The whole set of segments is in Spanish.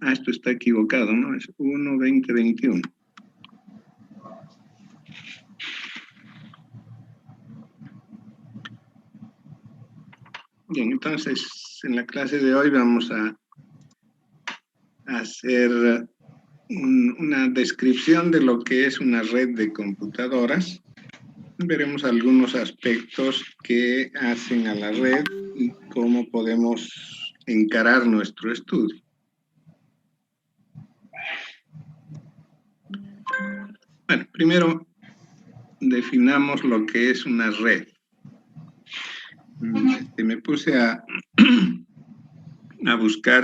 Esto está equivocado, ¿no? Es 1.20.21. Bien, entonces en la clase de hoy vamos a hacer una descripción de lo que es una red de computadoras. Veremos algunos aspectos que hacen a la red y cómo podemos encarar nuestro estudio. Bueno, primero definamos lo que es una red. Me puse a buscar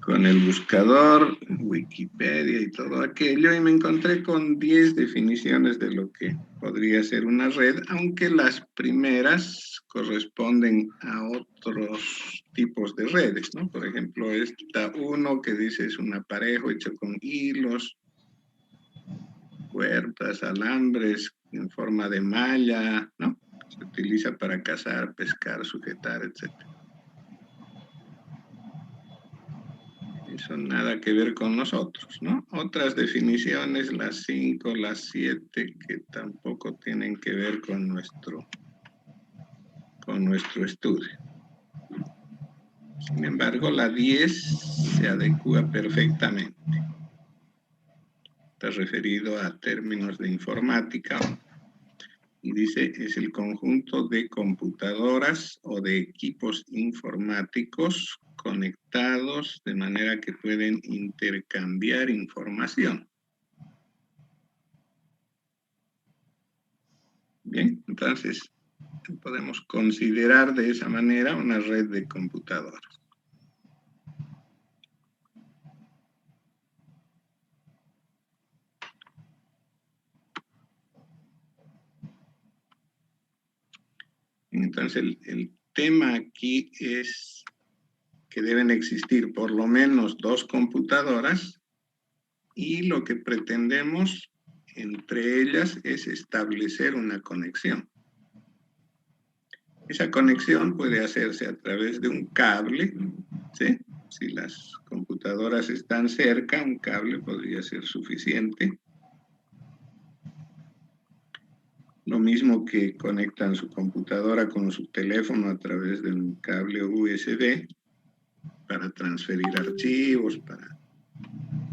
con el buscador, Wikipedia y todo aquello, y me encontré con 10 definiciones de lo que podría ser una red, aunque las primeras corresponden a otros tipos de redes, ¿no? Por ejemplo, esta uno que dice es un aparejo hecho con hilos, cuerdas, alambres en forma de malla, ¿no? Se utiliza para cazar, pescar, sujetar, etc. Eso nada que ver con nosotros, ¿no? Otras definiciones, las 5, las 7, que tampoco tienen que ver con nuestro estudio. Sin embargo, la 10 se adecua perfectamente. Está referido a términos de informática y dice, es el conjunto de computadoras o de equipos informáticos conectados de manera que pueden intercambiar información. Bien, entonces podemos considerar de esa manera una red de computadoras. Entonces el tema aquí es que deben existir por lo menos 2 computadoras y lo que pretendemos entre ellas es establecer una conexión. Esa conexión puede hacerse a través de un cable, ¿sí? Si las computadoras están cerca, un cable podría ser suficiente. Lo mismo que conectan su computadora con su teléfono a través de un cable USB para transferir archivos, para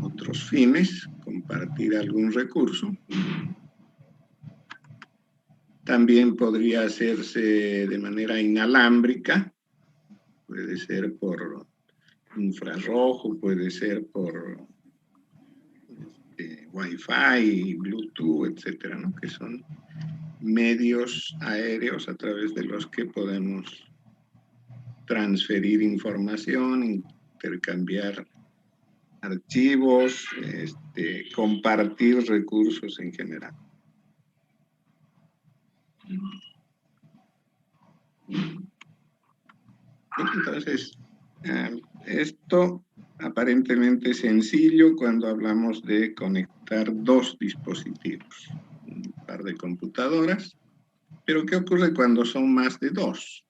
otros fines, compartir algún recurso. También podría hacerse de manera inalámbrica, puede ser por infrarrojo, puede ser por Wi-Fi, Bluetooth, etcétera, ¿no? Que son medios aéreos a través de los que podemos transferir información, intercambiar archivos, compartir recursos en general. Entonces, esto aparentemente es sencillo cuando hablamos de conectar 2 dispositivos, un par de computadoras, pero ¿qué ocurre cuando son más de 2?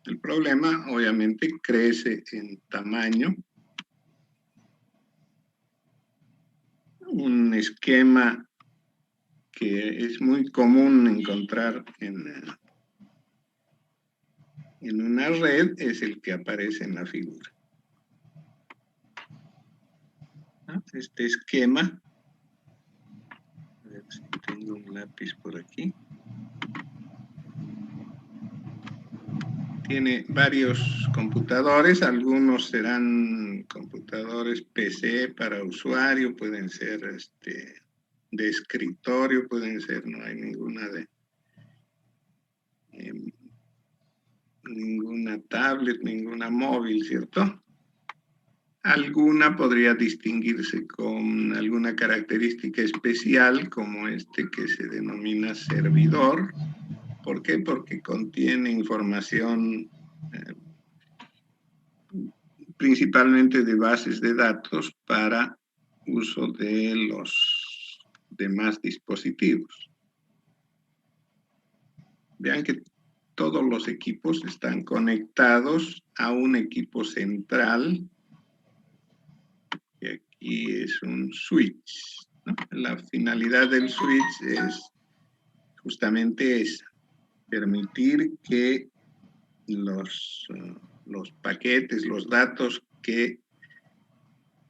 El problema obviamente crece en tamaño. Un esquema que es muy común encontrar en una red es el que aparece en la figura. Este esquema, a ver si tengo un lápiz por aquí, tiene varios computadores, algunos serán computadores PC para usuario, pueden ser de escritorio, pueden ser, no hay ninguna ninguna tablet, ninguna móvil, ¿cierto? Alguna podría distinguirse con alguna característica especial, como este que se denomina servidor. ¿Por qué? Porque contiene información principalmente de bases de datos para uso de los demás dispositivos. Vean que todos los equipos están conectados a un equipo central y es un switch, ¿no? La finalidad del switch es justamente esa, permitir que los paquetes, los datos que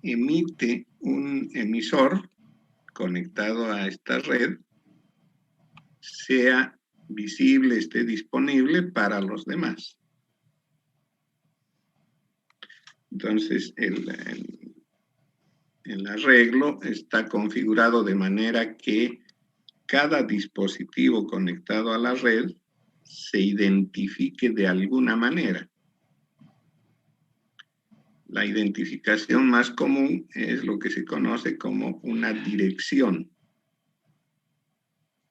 emite un emisor conectado a esta red sea visible, esté disponible para los demás. Entonces, el arreglo está configurado de manera que cada dispositivo conectado a la red se identifique de alguna manera. La identificación más común es lo que se conoce como una dirección.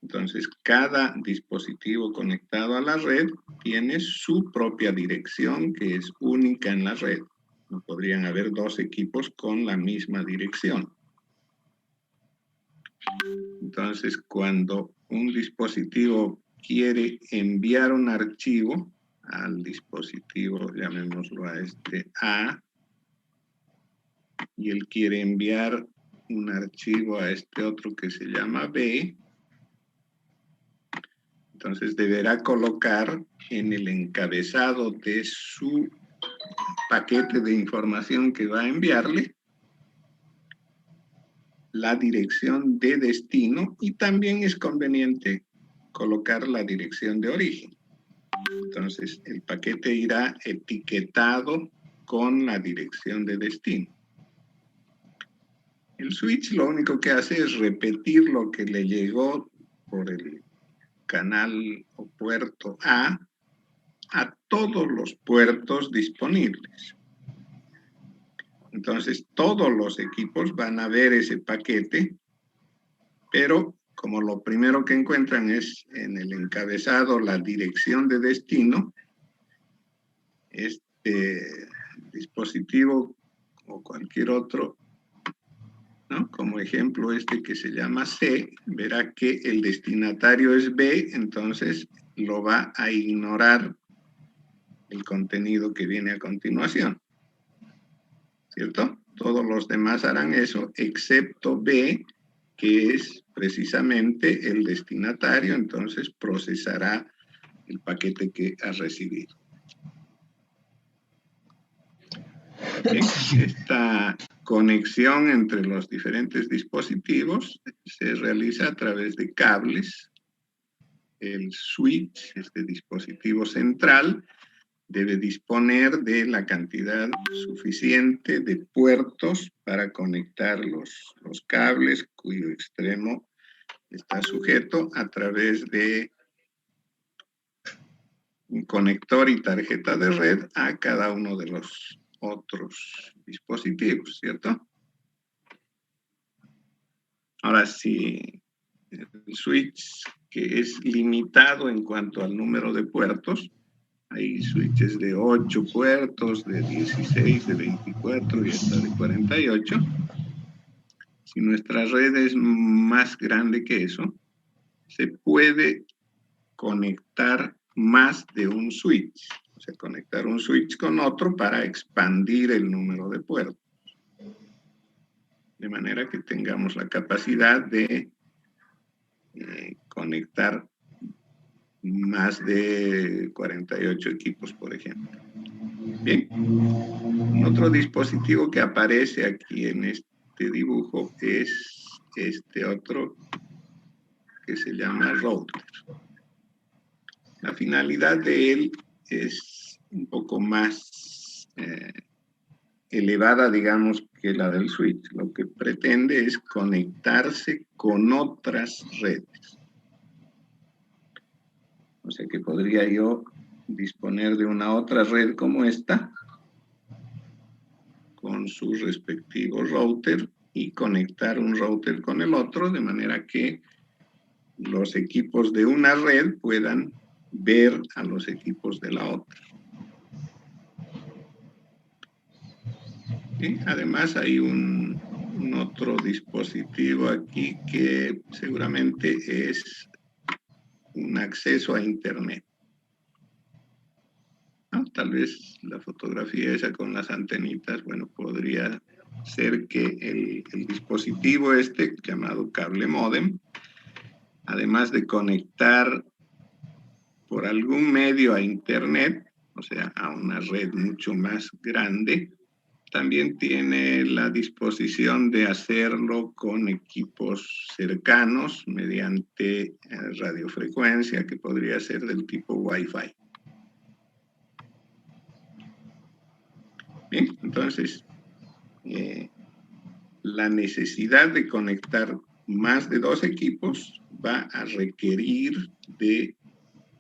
Entonces, cada dispositivo conectado a la red tiene su propia dirección que es única en la red. No podrían haber dos equipos con la misma dirección. Entonces, cuando un dispositivo quiere enviar un archivo al dispositivo, llamémoslo a este A, y él quiere enviar un archivo a este otro que se llama B, entonces deberá colocar en el encabezado de su paquete de información que va a enviarle la dirección de destino y también es conveniente colocar la dirección de origen. Entonces el paquete irá etiquetado con la dirección de destino. El switch lo único que hace es repetir lo que le llegó por el canal o puerto A todos los puertos disponibles. Entonces, todos los equipos van a ver ese paquete, pero como lo primero que encuentran es en el encabezado la dirección de destino, este dispositivo o cualquier otro, ¿no? Como ejemplo este que se llama C, verá que el destinatario es B, entonces lo va a ignorar el contenido que viene a continuación, ¿cierto? Todos los demás harán eso, excepto B, que es precisamente el destinatario, entonces procesará el paquete que ha recibido. Bien, esta conexión entre los diferentes dispositivos se realiza a través de cables. El switch, este dispositivo central, debe disponer de la cantidad suficiente de puertos para conectar los cables cuyo extremo está sujeto a través de un conector y tarjeta de red a cada uno de los otros dispositivos, ¿cierto? Ahora, si el switch que es limitado en cuanto al número de puertos, hay switches de 8 puertos, de 16, de 24 y hasta de 48. Si nuestra red es más grande que eso, se puede conectar más de un switch. O sea, conectar un switch con otro para expandir el número de puertos. De manera que tengamos la capacidad de conectar más de 48 equipos, por ejemplo. Bien. Otro dispositivo que aparece aquí en este dibujo es este otro que se llama router. La finalidad de él es un poco más elevada, digamos, que la del switch. Lo que pretende es conectarse con otras redes. O sea que podría yo disponer de una otra red como esta, con su respectivo router y conectar un router con el otro, de manera que los equipos de una red puedan ver a los equipos de la otra. ¿Sí? Además hay un otro dispositivo aquí que seguramente es un acceso a Internet. ¿No? Tal vez la fotografía esa con las antenitas, bueno, podría ser que el dispositivo este, llamado cable módem, además de conectar por algún medio a Internet, o sea, a una red mucho más grande, también tiene la disposición de hacerlo con equipos cercanos mediante radiofrecuencia, que podría ser del tipo Wi-Fi. Bien, entonces, la necesidad de conectar más de 2 equipos va a requerir de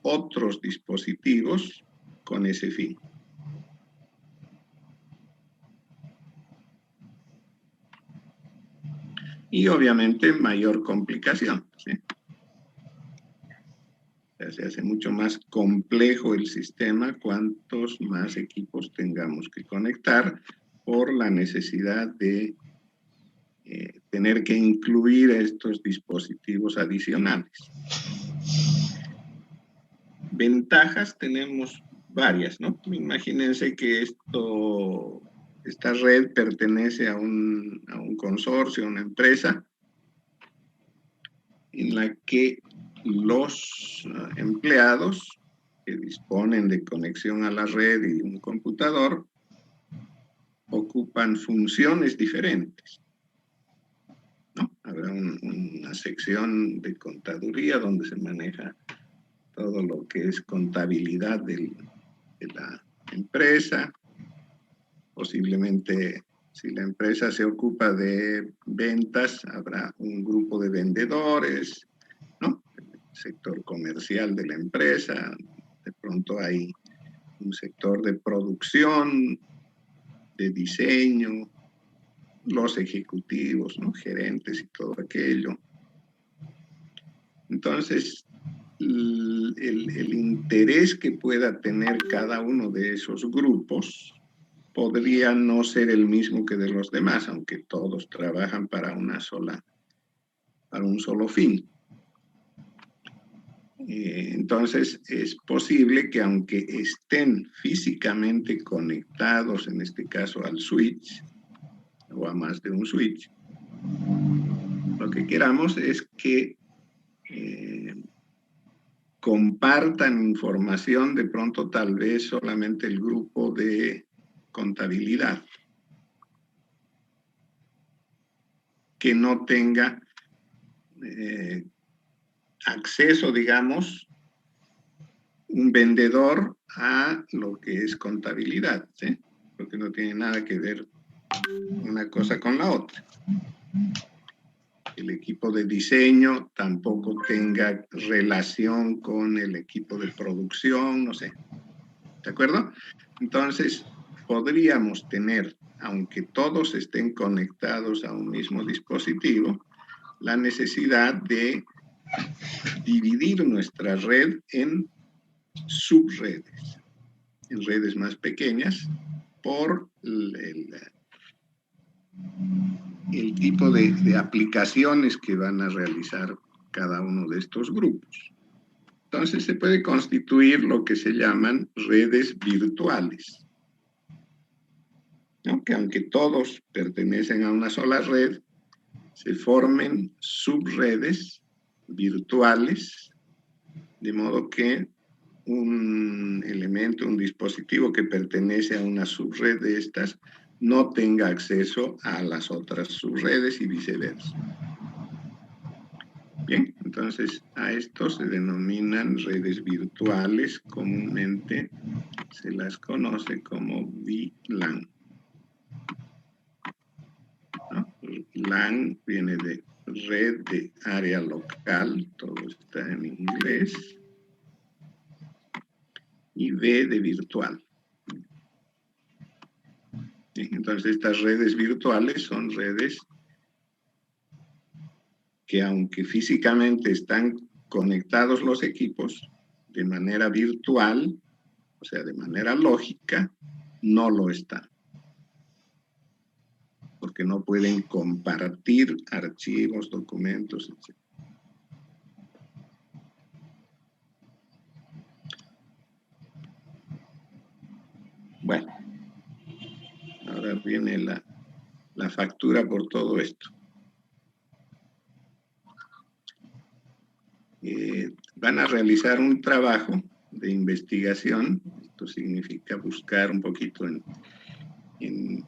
otros dispositivos con ese fin. Y obviamente mayor complicación, ¿sí? Se hace mucho más complejo el sistema cuantos más equipos tengamos que conectar por la necesidad de tener que incluir estos dispositivos adicionales. Ventajas tenemos varias, ¿no? Imagínense que esta red pertenece a un consorcio, a una empresa, en la que los empleados que disponen de conexión a la red y un computador ocupan funciones diferentes, ¿no? Habrá una sección de contaduría donde se maneja todo lo que es contabilidad de la empresa. Posiblemente, si la empresa se ocupa de ventas, habrá un grupo de vendedores, ¿no? El sector comercial de la empresa. De pronto hay un sector de producción, de diseño, los ejecutivos, ¿no? Gerentes y todo aquello. Entonces, el interés que pueda tener cada uno de esos grupos podría no ser el mismo que de los demás, aunque todos trabajan para un solo fin. Entonces, es posible que aunque estén físicamente conectados, en este caso al switch, o a más de un switch, lo que queramos es que compartan información, de pronto tal vez solamente el grupo de contabilidad, que no tenga acceso, digamos, un vendedor a lo que es contabilidad, ¿sí? Porque no tiene nada que ver una cosa con la otra. El equipo de diseño tampoco tenga relación con el equipo de producción, no sé. ¿De acuerdo? Entonces, podríamos tener, aunque todos estén conectados a un mismo dispositivo, la necesidad de dividir nuestra red en subredes, en redes más pequeñas, por el tipo de aplicaciones que van a realizar cada uno de estos grupos. Entonces se puede constituir lo que se llaman redes virtuales, ¿no? Que aunque todos pertenecen a una sola red, se formen subredes virtuales, de modo que un elemento, un dispositivo que pertenece a una subred de estas, no tenga acceso a las otras subredes y viceversa. Bien, entonces a esto se denominan redes virtuales, comúnmente se las conoce como VLAN, ¿no? LAN viene de red de área local, todo está en inglés, y V de virtual. Entonces estas redes virtuales son redes que aunque físicamente están conectados los equipos, de manera virtual, o sea, de manera lógica, no lo están. Porque no pueden compartir archivos, documentos, etc. Bueno, ahora viene la la factura por todo esto. Van a realizar un trabajo de investigación. Esto significa buscar un poquito en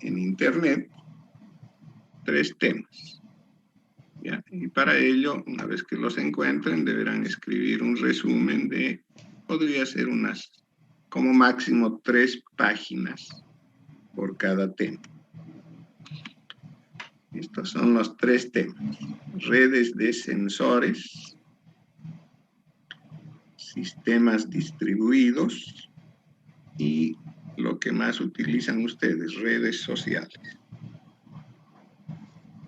internet 3 temas. ¿Ya? Y para ello, una vez que los encuentren, deberán escribir un resumen de, podría ser como máximo 3 páginas por cada tema. Estos son los 3 temas. Redes de sensores, sistemas distribuidos y lo que más utilizan ustedes, redes sociales.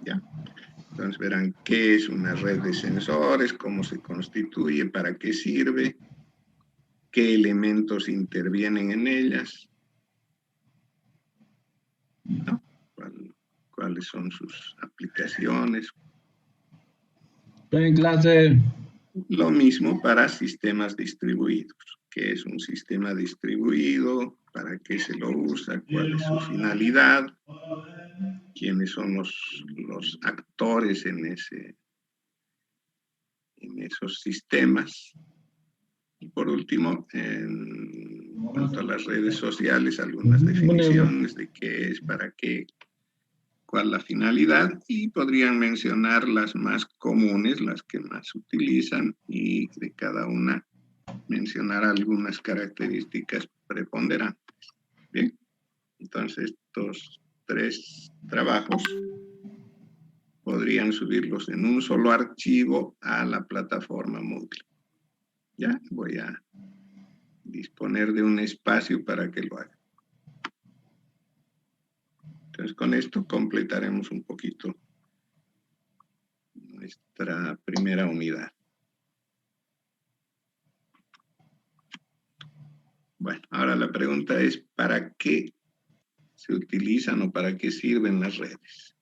¿Ya? Entonces verán qué es una red de sensores, cómo se constituye, para qué sirve, qué elementos intervienen en ellas, ¿no? ¿Cuáles son sus aplicaciones? En clase. Lo mismo para sistemas distribuidos. ¿Qué es un sistema distribuido? ¿Para qué se lo usa? ¿Cuál es su finalidad? ¿Quiénes son los actores en esos sistemas? Y por último, en cuanto a las redes sociales, algunas definiciones de qué es, para qué, cuál la finalidad, y podrían mencionar las más comunes, las que más utilizan, y de cada una mencionar algunas características preponderantes. Bien, entonces estos 3 trabajos podrían subirlos en un solo archivo a la plataforma Moodle. Ya, voy a disponer de un espacio para que lo hagan. Entonces, con esto completaremos un poquito nuestra primera unidad. Bueno, ahora la pregunta es, ¿para qué se utilizan o para qué sirven las redes?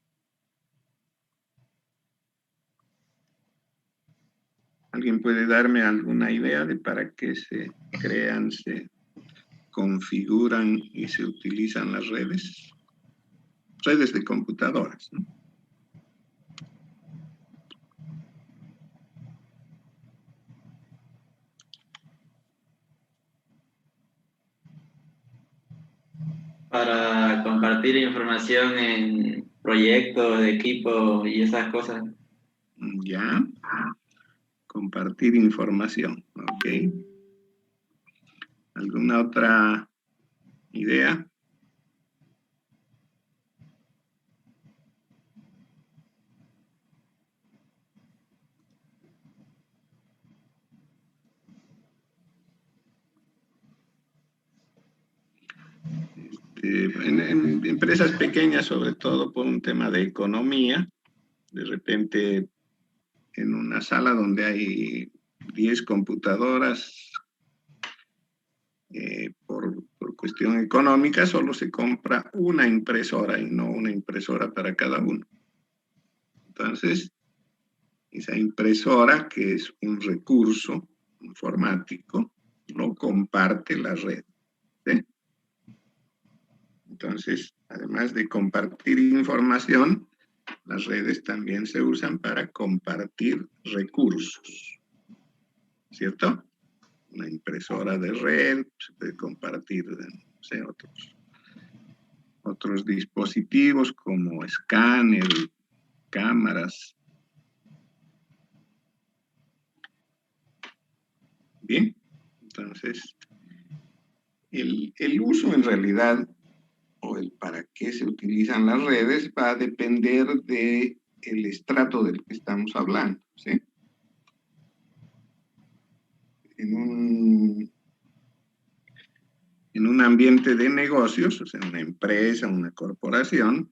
¿Alguien puede darme alguna idea de para qué se crean, se configuran y se utilizan las redes? Redes de computadoras, ¿no? Para compartir información en proyectos, equipos y esas cosas. Ya. Compartir información, ¿ok? ¿Alguna otra idea? En empresas pequeñas, sobre todo por un tema de economía, de repente en una sala donde hay 10 computadoras, por cuestión económica, solo se compra una impresora y no una impresora para cada uno. Entonces, esa impresora, que es un recurso informático, lo comparte la red, ¿sí? Entonces, además de compartir información, las redes también se usan para compartir recursos, ¿cierto? Una impresora de red se puede compartir, no sé, otros dispositivos como escáner, cámaras. Bien, entonces, el uso en realidad, o el para qué se utilizan las redes, va a depender del estrato del que estamos hablando, ¿sí? En un ambiente de negocios, o sea, una empresa, una corporación,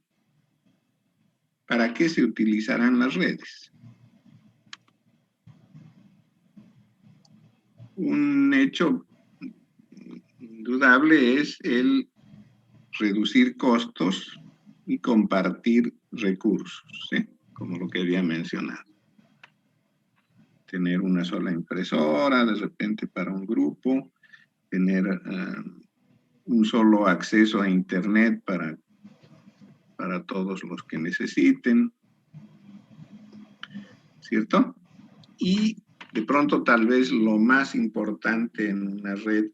¿para qué se utilizarán las redes? Un hecho indudable es el reducir costos y compartir recursos, ¿sí? Como lo que había mencionado. Tener una sola impresora, de repente para un grupo, tener un solo acceso a Internet para todos los que necesiten, ¿cierto? Y de pronto tal vez lo más importante en una red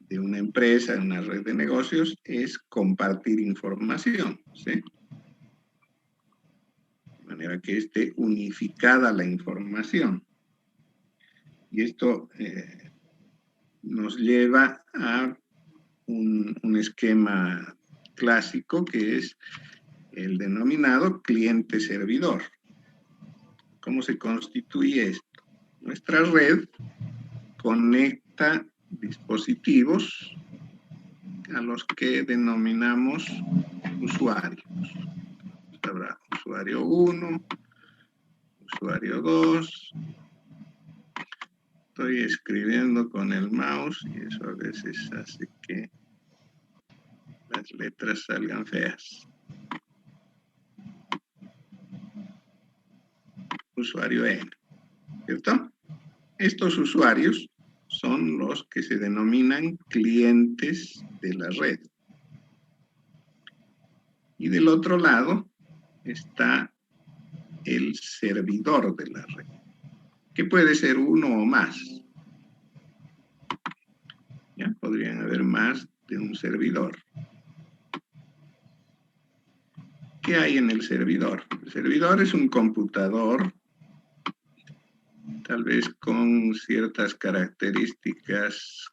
de una empresa, en una red de negocios, es compartir información, ¿sí? De manera que esté unificada la información. Y esto nos lleva a un esquema clásico que es el denominado cliente-servidor. ¿Cómo se constituye esto? Nuestra red conecta dispositivos a los que denominamos usuarios. Habrá usuario 1, usuario 2. Estoy escribiendo con el mouse y eso a veces hace que las letras salgan feas. Usuario N, ¿cierto? Estos usuarios son los que se denominan clientes de la red. Y del otro lado está el servidor de la red, que puede ser uno o más. ¿Ya? Podrían haber más de un servidor. ¿Qué hay en el servidor? El servidor es un computador, tal vez con ciertas características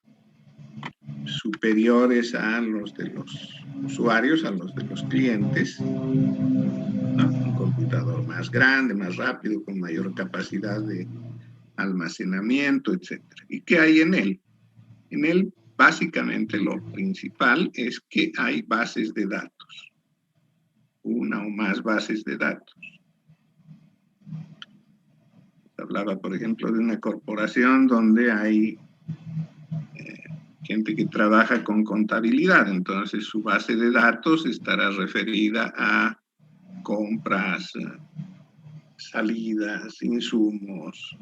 superiores a los de los usuarios, a los de los clientes, ¿no? Un computador más grande, más rápido, con mayor capacidad de almacenamiento, etc. ¿Y qué hay en él? En él, básicamente, lo principal es que hay bases de datos, una o más bases de datos. Hablaba, por ejemplo, de una corporación donde hay gente que trabaja con contabilidad, entonces su base de datos estará referida a compras, salidas, insumos,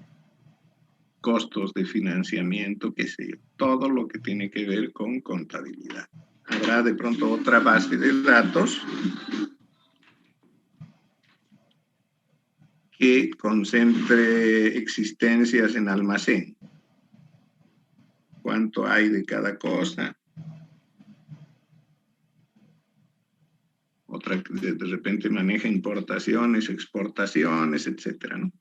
costos de financiamiento, qué sé yo, todo lo que tiene que ver con contabilidad. Habrá de pronto otra base de datos que concentre existencias en almacén. ¿Cuánto hay de cada cosa? Otra que de repente maneja importaciones, exportaciones, etcétera, ¿no?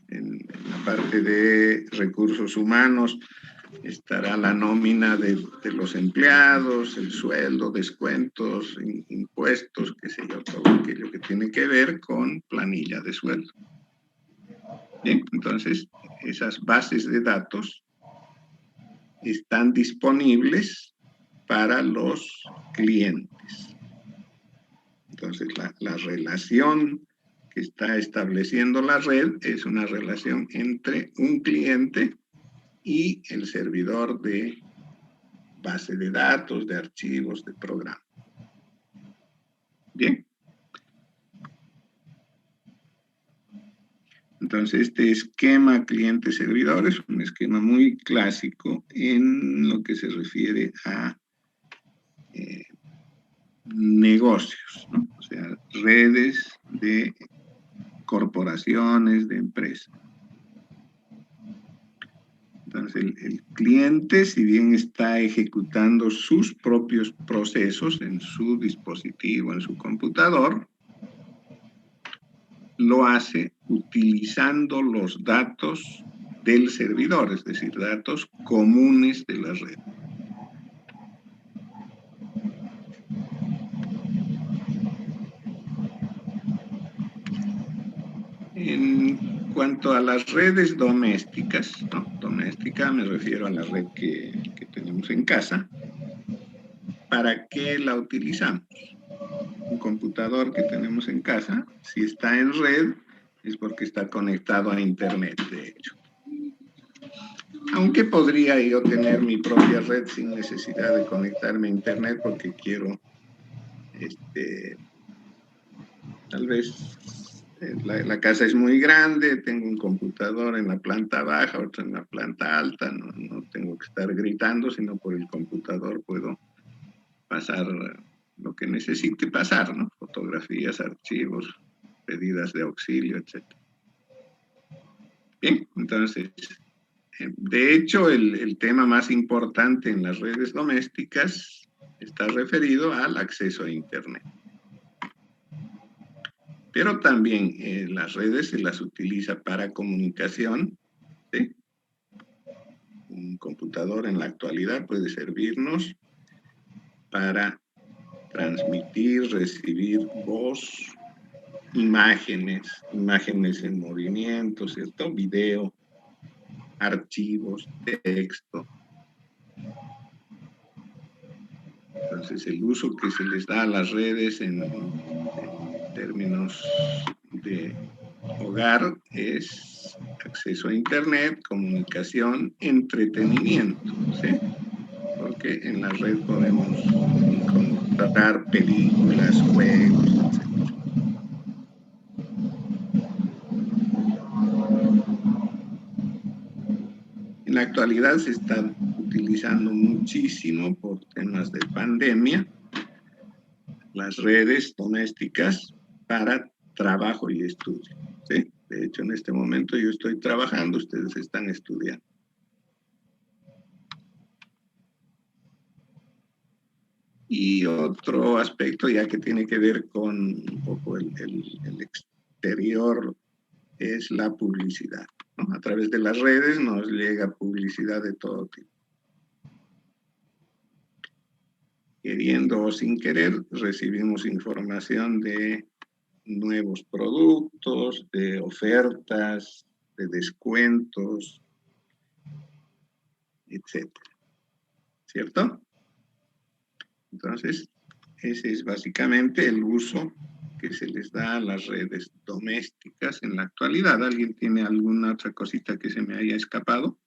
En la parte de recursos humanos estará la nómina de los empleados, el sueldo, descuentos, impuestos, qué sé yo, todo aquello que tiene que ver con planilla de sueldo. Bien, entonces esas bases de datos están disponibles para los clientes. Entonces la relación que está estableciendo la red es una relación entre un cliente y el servidor de base de datos, de archivos, de programa. Bien. Entonces, este esquema cliente-servidor es un esquema muy clásico en lo que se refiere a negocios, ¿no? O sea, redes de corporaciones, de empresas. Entonces, el cliente, si bien está ejecutando sus propios procesos en su dispositivo, en su computador, lo hace utilizando los datos del servidor, es decir, datos comunes de la red. En cuanto a las redes domésticas, ¿no? Doméstica me refiero a la red que tenemos en casa. ¿Para qué la utilizamos? Un computador que tenemos en casa, si está en red, es porque está conectado a Internet, de hecho. Aunque podría yo tener mi propia red sin necesidad de conectarme a Internet porque quiero, tal vez la casa es muy grande, tengo un computador en la planta baja, otro en la planta alta, no tengo que estar gritando, sino por el computador puedo pasar lo que necesite pasar, ¿no? Fotografías, archivos, pedidas de auxilio, etc. Bien, entonces, de hecho, el tema más importante en las redes domésticas está referido al acceso a Internet. Pero también las redes se las utiliza para comunicación, ¿sí? Un computador en la actualidad puede servirnos para transmitir, recibir voz, imágenes en movimiento, ¿cierto? Video, archivos, texto. Entonces, el uso que se les da a las redes en términos de hogar es acceso a Internet, comunicación, entretenimiento, ¿sí? Porque en la red podemos encontrar películas, juegos, etc. En la actualidad se está utilizando muchísimo por temas de pandemia las redes domésticas para trabajo y estudio, ¿sí? De hecho, en este momento yo estoy trabajando, ustedes están estudiando. Y otro aspecto ya que tiene que ver con un poco el exterior es la publicidad, ¿no? A través de las redes nos llega publicidad de todo tipo. Queriendo o sin querer, recibimos información de nuevos productos, de ofertas, de descuentos, etcétera. ¿Cierto? Entonces, ese es básicamente el uso que se les da a las redes domésticas en la actualidad. ¿Alguien tiene alguna otra cosita que se me haya escapado?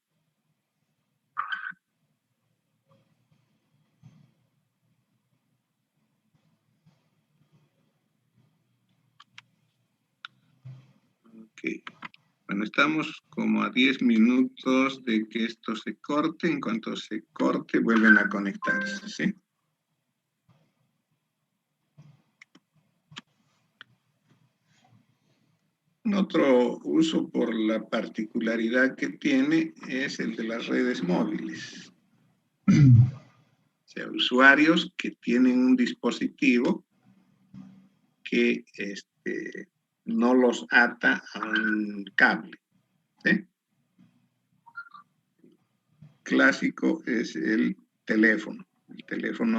Ok. Bueno, estamos como a 10 minutos de que esto se corte. En cuanto se corte, vuelven a conectarse, ¿sí? Otro uso por la particularidad que tiene es el de las redes móviles. O sea, usuarios que tienen un dispositivo que no los ata a un cable, ¿sí? Clásico es el teléfono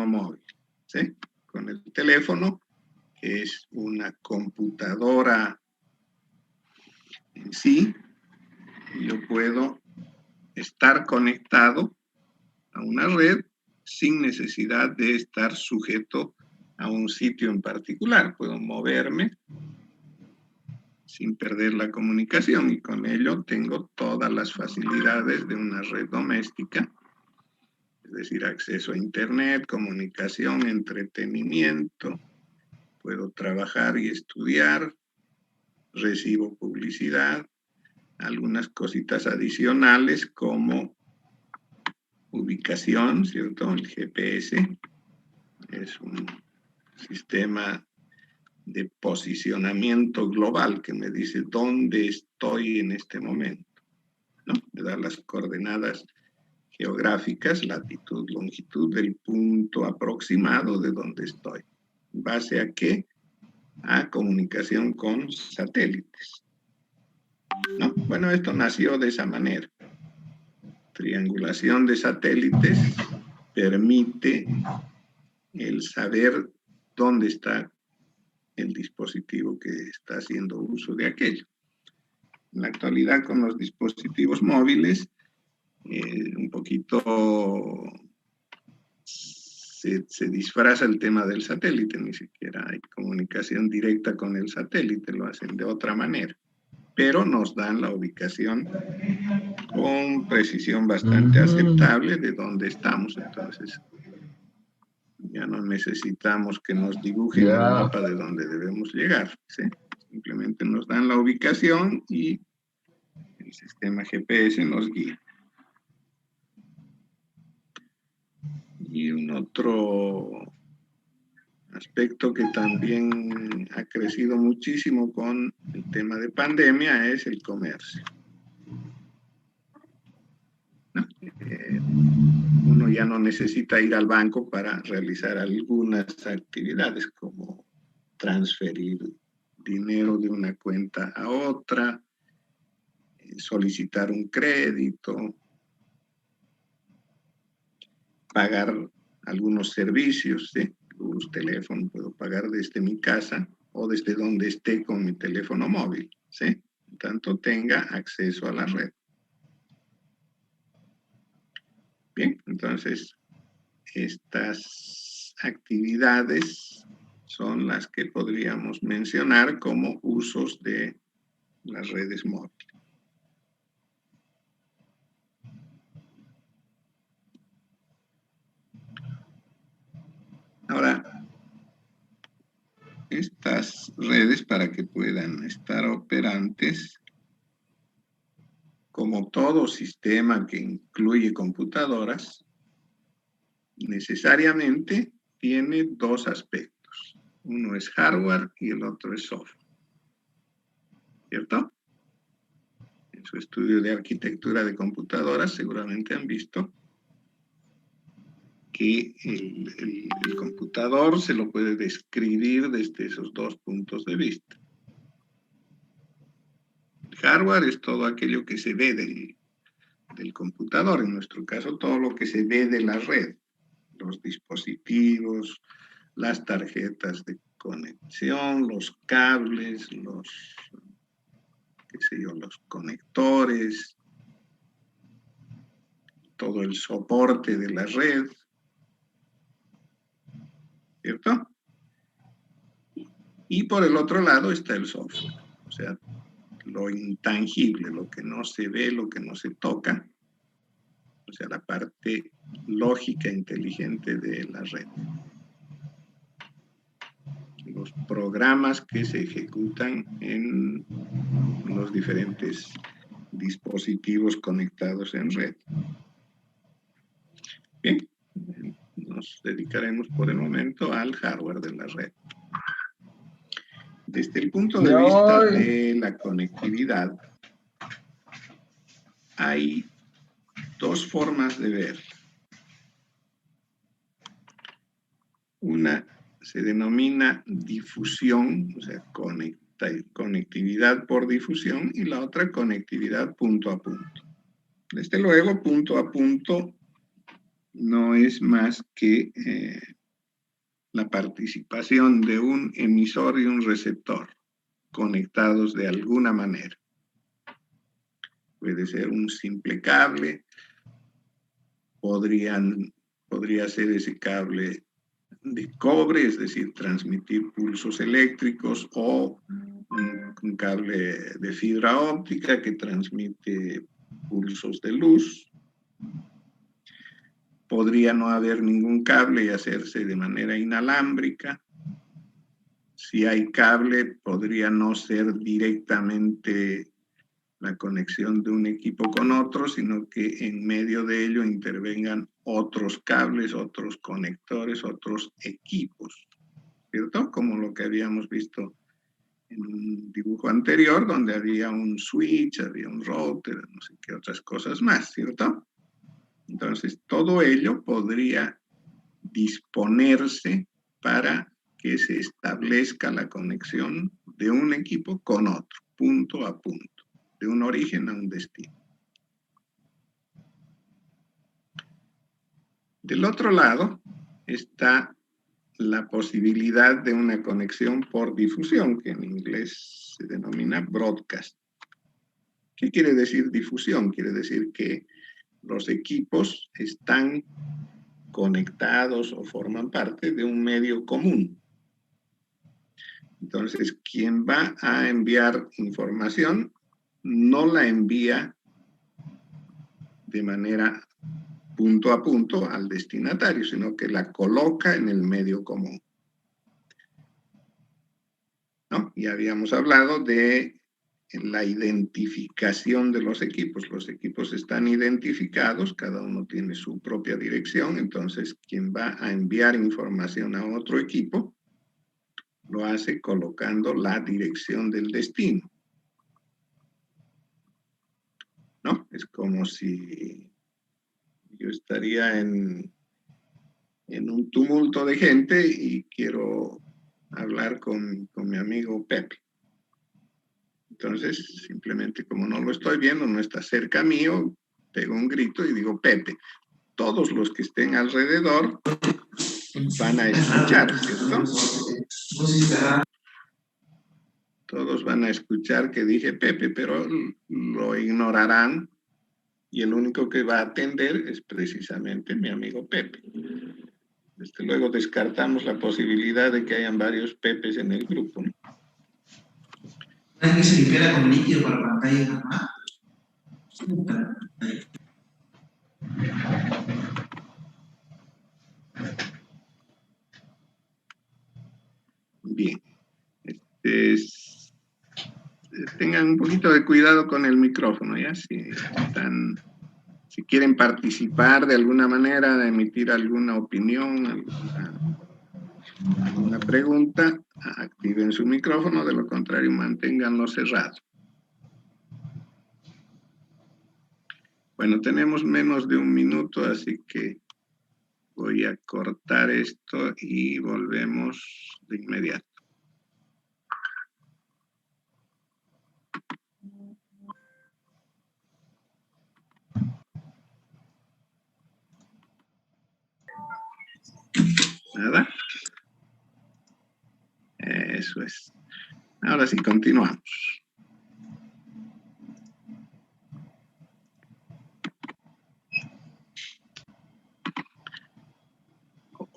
móvil, ¿sí? Con el teléfono, que es una computadora en sí, yo puedo estar conectado a una red sin necesidad de estar sujeto a un sitio en particular. Puedo moverme sin perder la comunicación y con ello tengo todas las facilidades de una red doméstica, es decir, acceso a Internet, comunicación, entretenimiento, puedo trabajar y estudiar, recibo publicidad, algunas cositas adicionales como ubicación, ¿cierto? El GPS es un sistema de posicionamiento global que me dice dónde estoy en este momento, ¿no? Me da las coordenadas geográficas, latitud, longitud del punto aproximado de donde estoy. ¿En base a qué? A comunicación con satélites, ¿no? Bueno, esto nació de esa manera. Triangulación de satélites permite el saber dónde está el dispositivo que está haciendo uso de aquello. En la actualidad, con los dispositivos móviles, un poquito se disfraza el tema del satélite, ni siquiera hay comunicación directa con el satélite, lo hacen de otra manera, pero nos dan la ubicación con precisión bastante aceptable de dónde estamos. Entonces, ya no necesitamos que nos dibujen el mapa de dónde debemos llegar, ¿sí? Simplemente nos dan la ubicación y el sistema GPS nos guía. Y un otro aspecto que también ha crecido muchísimo con el tema de pandemia es el comercio. ¿No? Uno ya no necesita ir al banco para realizar algunas actividades como transferir dinero de una cuenta a otra, solicitar un crédito, pagar algunos servicios, ¿sí? Luz, teléfono, puedo pagar desde mi casa o desde donde esté con mi teléfono móvil, ¿sí? En tanto tenga acceso a la red. Bien, entonces estas actividades son las que podríamos mencionar como usos de las redes móviles. Ahora, estas redes, para que puedan estar operantes, como todo sistema que incluye computadoras, necesariamente tiene dos aspectos. Uno es hardware y el otro es software. ¿Cierto? En su estudio de arquitectura de computadoras seguramente han visto que el computador se lo puede describir desde esos dos puntos de vista. El hardware es todo aquello que se ve del computador, en nuestro caso todo lo que se ve de la red, los dispositivos, las tarjetas de conexión, los cables, los, qué sé yo, los conectores, todo el soporte de la red, ¿cierto? Y por el otro lado está el software, o sea, lo intangible, lo que no se ve, lo que no se toca, o sea, la parte lógica, inteligente de la red. Los programas que se ejecutan en los diferentes dispositivos conectados en red. Bien, nos dedicaremos por el momento al hardware de la red. Desde el punto de vista de la conectividad, hay dos formas de ver. Una se denomina difusión, o sea, conectividad por difusión, y la otra conectividad punto a punto. Desde luego, punto a punto no es más que la participación de un emisor y un receptor conectados de alguna manera. Puede ser un simple cable, podría ser ese cable de cobre, es decir, transmitir pulsos eléctricos, o un cable de fibra óptica que transmite pulsos de luz. Podría no haber ningún cable y hacerse de manera inalámbrica. Si hay cable, podría no ser directamente la conexión de un equipo con otro, sino que en medio de ello intervengan otros cables, otros conectores, otros equipos, ¿cierto? Como lo que habíamos visto en un dibujo anterior, donde había un switch, había un router, no sé qué otras cosas más, ¿cierto? Entonces, todo ello podría disponerse para que se establezca la conexión de un equipo con otro, punto a punto, de un origen a un destino. Del otro lado está la posibilidad de una conexión por difusión, que en inglés se denomina broadcast. ¿Qué quiere decir difusión? Quiere decir que los equipos están conectados o forman parte de un medio común. Entonces, quien va a enviar información no la envía de manera punto a punto al destinatario, sino que la coloca en el medio común. ¿No? Ya habíamos hablado de la identificación de los equipos. Los equipos están identificados, cada uno tiene su propia dirección, entonces quien va a enviar información a otro equipo lo hace colocando la dirección del destino. ¿No? Es como si yo estaría en un tumulto de gente y quiero hablar con mi amigo Pepe. Entonces, simplemente como no lo estoy viendo, no está cerca mío, pego un grito y digo, Pepe. Todos los que estén alrededor van a escuchar, ¿cierto? Todos van a escuchar que dije Pepe, pero lo ignorarán y el único que va a atender es precisamente mi amigo Pepe. Desde luego descartamos la posibilidad de que hayan varios Pepes en el grupo, ¿no? ¿Sabes que se limpiara con líquido para pantalla normal? Bien. Tengan un poquito de cuidado con el micrófono, ¿ya? Si quieren participar de alguna manera, de emitir alguna opinión, alguna pregunta, activen su micrófono, de lo contrario, manténganlo cerrado. Bueno, tenemos menos de un minuto, así que voy a cortar esto y volvemos de inmediato. ¿Nada? Eso es. Ahora sí, continuamos.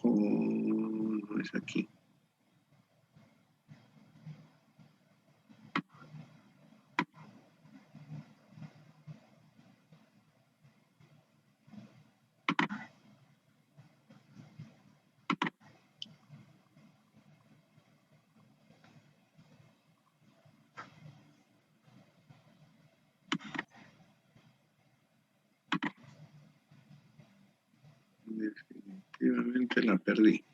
No es aquí. Definitivamente la perdí.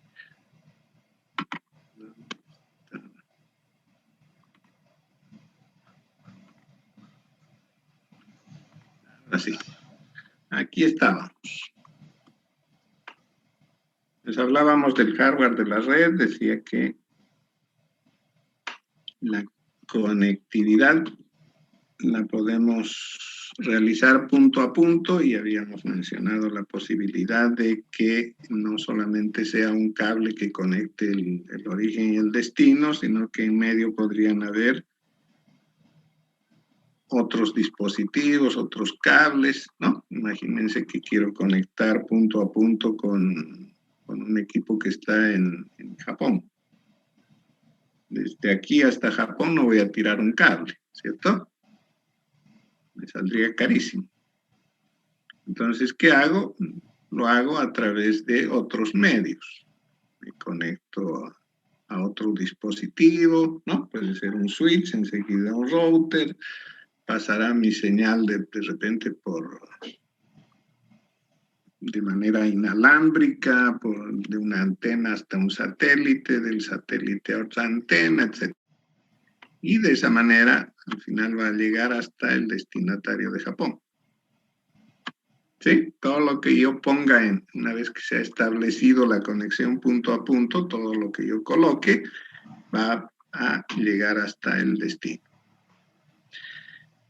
Así. Aquí estábamos. Les hablábamos del hardware de la red, decía que la conectividad la podemos realizar punto a punto y habíamos mencionado la posibilidad de que no solamente sea un cable que conecte el origen y el destino, sino que en medio podrían haber otros dispositivos, otros cables, ¿no? Imagínense que quiero conectar punto a punto con un equipo que está en Japón. Desde aquí hasta Japón no voy a tirar un cable, ¿cierto? Me saldría carísimo. Entonces, ¿qué hago? Lo hago a través de otros medios. Me conecto a otro dispositivo, ¿no? Puede ser un switch, enseguida un router, pasará mi señal de repente de manera inalámbrica, de una antena hasta un satélite, del satélite a otra antena, etc. Y de esa manera, al final va a llegar hasta el destinatario de Japón. ¿Sí? Todo lo que yo ponga una vez que se ha establecido la conexión punto a punto, todo lo que yo coloque va a llegar hasta el destino.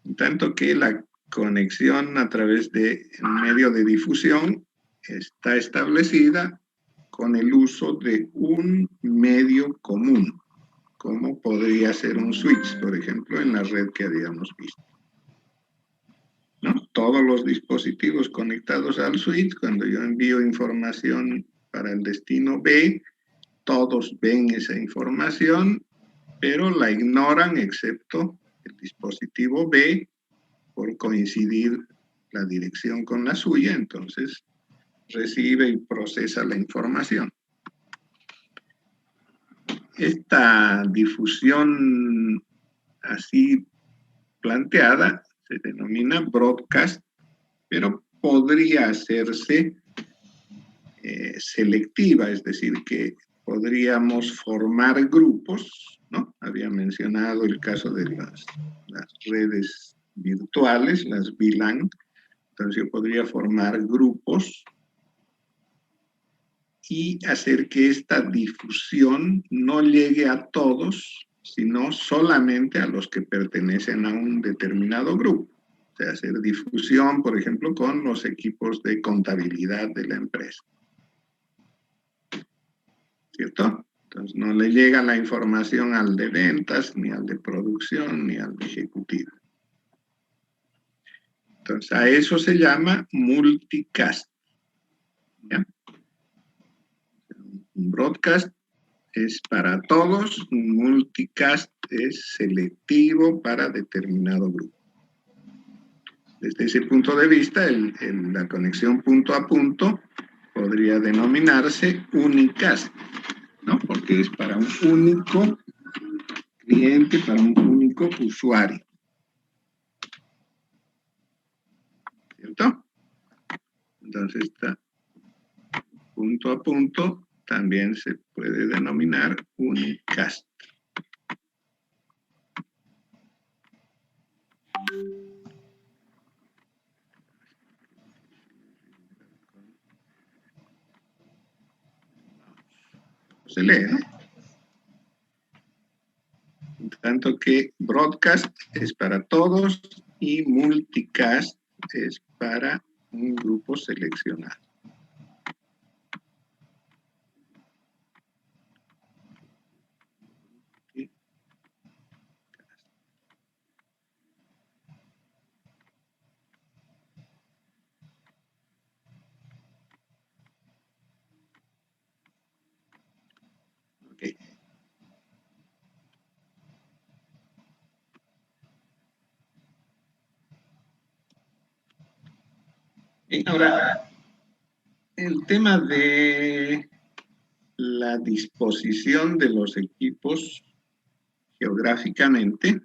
En tanto que la conexión a través de medio de difusión está establecida con el uso de un medio común, como podría ser un switch, por ejemplo, en la red que habíamos visto. ¿No? Todos los dispositivos conectados al switch, cuando yo envío información para el destino B, todos ven esa información, pero la ignoran excepto el dispositivo B por coincidir la dirección con la suya, entonces recibe y procesa la información. Esta difusión así planteada se denomina broadcast, pero podría hacerse selectiva, es decir, que podríamos formar grupos, ¿no? Había mencionado el caso de las redes virtuales, las VLAN. Entonces yo podría formar grupos y hacer que esta difusión no llegue a todos, sino solamente a los que pertenecen a un determinado grupo. O sea, hacer difusión, por ejemplo, con los equipos de contabilidad de la empresa. ¿Cierto? Entonces no le llega la información al de ventas, ni al de producción, ni al de ejecutivo. Entonces a eso se llama multicast. ¿Ya? Un broadcast es para todos, un multicast es selectivo para determinado grupo. Desde ese punto de vista, la conexión punto a punto podría denominarse unicast, ¿no? Porque es para un único cliente, para un único usuario. ¿Cierto? Entonces, está punto a punto también se puede denominar unicast. Se lee, ¿no? Tanto que broadcast es para todos y multicast es para un grupo seleccionado. Okay. Y ahora, el tema de la disposición de los equipos geográficamente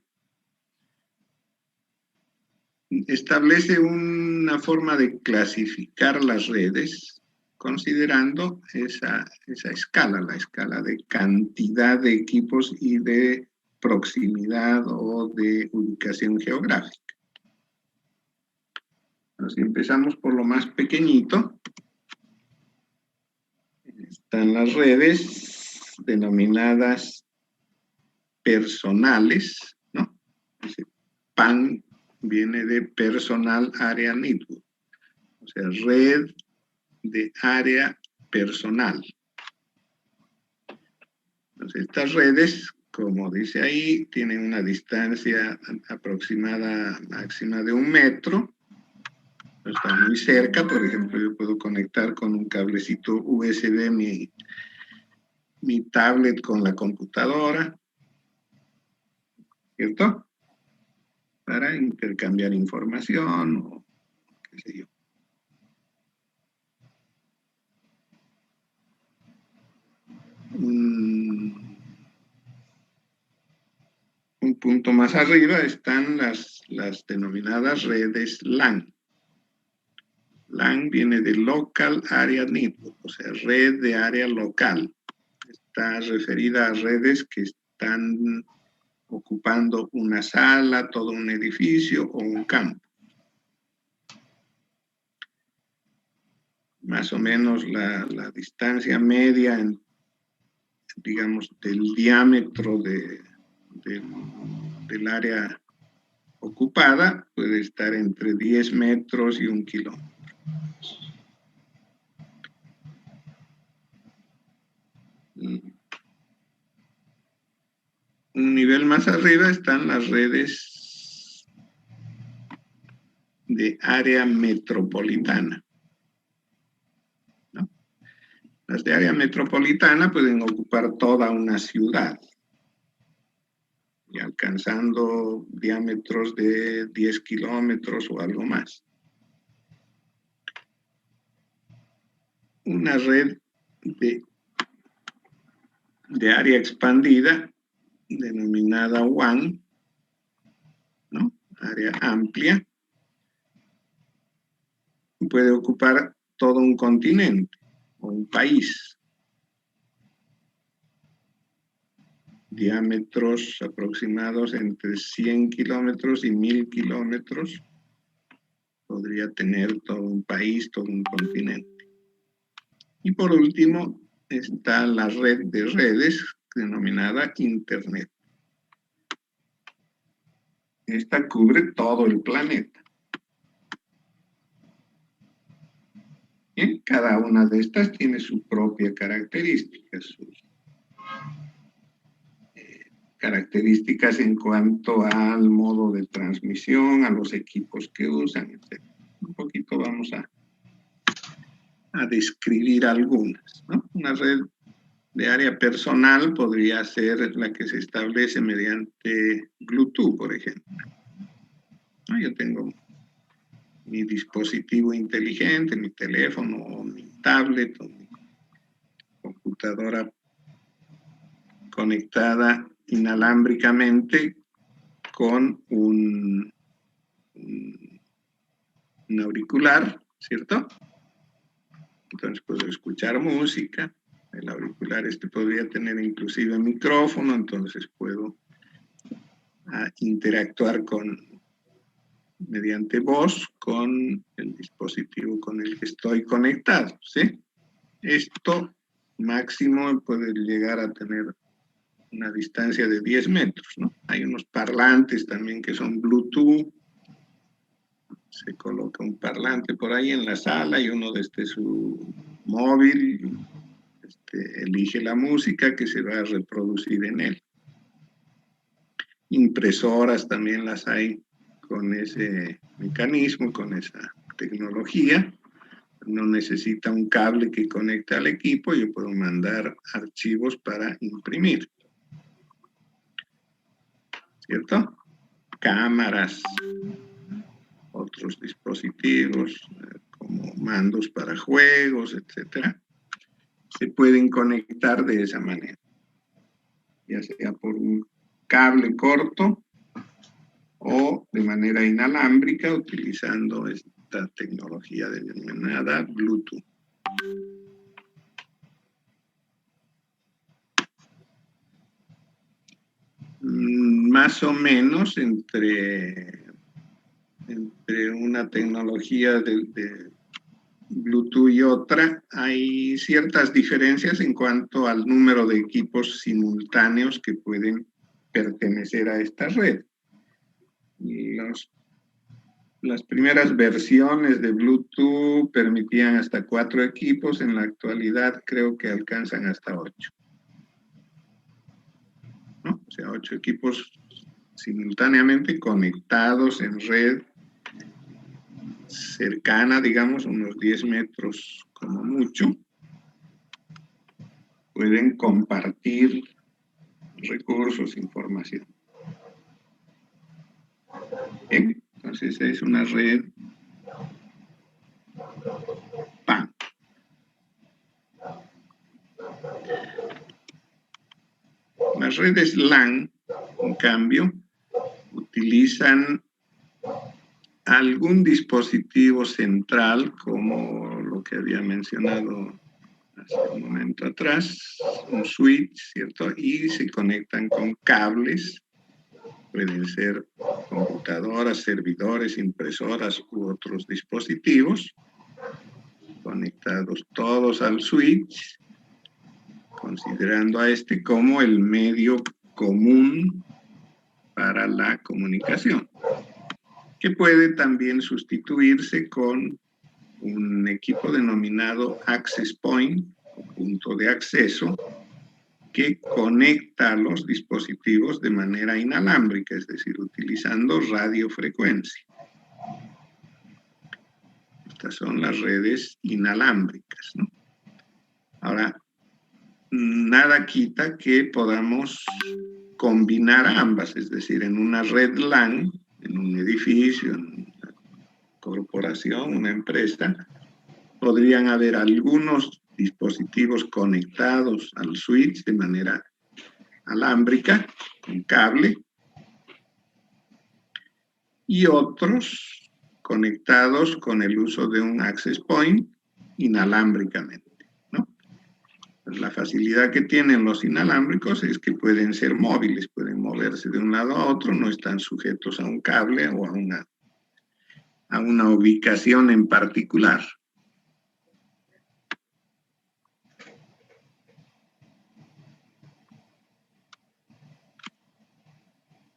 establece una forma de clasificar las redes considerando esa escala, la escala de cantidad de equipos y de proximidad o de ubicación geográfica. Entonces, empezamos por lo más pequeñito. Están las redes denominadas personales, ¿no? Ese PAN viene de Personal Area Network, o sea, red de área personal. Entonces, estas redes, como dice ahí, tienen una distancia aproximada máxima de 1 metro. Está muy cerca, por ejemplo, yo puedo conectar con un cablecito USB mi tablet con la computadora, ¿cierto? Para intercambiar información o qué sé yo. Un punto más arriba están las denominadas redes LAN. LAN viene de Local Area Network, o sea, red de área local. Está referida a redes que están ocupando una sala, todo un edificio o un campo. Más o menos la distancia media, digamos, del diámetro del área ocupada puede estar entre 10 metros y 1 kilómetro. Un nivel más arriba están las redes de área metropolitana, ¿no? Las de área metropolitana pueden ocupar toda una ciudad y alcanzando diámetros de 10 kilómetros o algo más. Una red de área expandida denominada WAN, ¿no? Área amplia, puede ocupar todo un continente o un país. diámetros aproximados entre 100 kilómetros y 1000 kilómetros. Podría tener todo un país, todo un continente. Y por último está la red de redes denominada Internet. Esta cubre todo el planeta. Bien, cada una de estas tiene su propia característica, sus características en cuanto al modo de transmisión, a los equipos que usan, etc. Un poquito vamos a describir algunas, ¿no? Una red de área personal podría ser la que se establece mediante Bluetooth, por ejemplo. ¿No? Yo tengo mi dispositivo inteligente, mi teléfono, o mi tablet, o mi computadora conectada inalámbricamente con un auricular, ¿cierto? Entonces puedo escuchar música. El auricular podría tener inclusive micrófono, entonces puedo interactuar mediante voz con el dispositivo con el que estoy conectado, ¿sí? Esto máximo puede llegar a tener una distancia de 10 metros, ¿no? Hay unos parlantes también que son Bluetooth. Se coloca un parlante por ahí en la sala y uno desde su móvil elige la música que se va a reproducir en él. Impresoras también las hay con ese mecanismo, con esa tecnología. No necesita un cable que conecte al equipo, yo puedo mandar archivos para imprimir. ¿Cierto? Cámaras, otros dispositivos, como mandos para juegos, etcétera, se pueden conectar de esa manera, ya sea por un cable corto o de manera inalámbrica utilizando esta tecnología denominada Bluetooth. Más o menos entre una tecnología de Bluetooth y otra, hay ciertas diferencias en cuanto al número de equipos simultáneos que pueden pertenecer a esta red. Las primeras versiones de Bluetooth permitían hasta 4 equipos, en la actualidad creo que alcanzan hasta 8. ¿No? O sea, 8 equipos simultáneamente conectados en red cercana, digamos, unos 10 metros como mucho, pueden compartir recursos, información. Bien, entonces es una red PAN. Las redes LAN, en cambio, utilizan algún dispositivo central, como lo que había mencionado hace un momento atrás, un switch, ¿cierto? Y se conectan con cables, pueden ser computadoras, servidores, impresoras u otros dispositivos, conectados todos al switch, considerando a este como el medio común para la comunicación, que puede también sustituirse con un equipo denominado Access Point, o punto de acceso, que conecta a los dispositivos de manera inalámbrica, es decir, utilizando radiofrecuencia. Estas son las redes inalámbricas, ¿no? Ahora, nada quita que podamos combinar ambas, es decir, en una red LAN, en un edificio, en una corporación, una empresa, podrían haber algunos dispositivos conectados al switch de manera alámbrica, con cable, y otros conectados con el uso de un access point inalámbricamente, ¿no? La facilidad que tienen los inalámbricos es que pueden ser móviles, pueden moverse de un lado a otro, no están sujetos a un cable o a una ubicación en particular.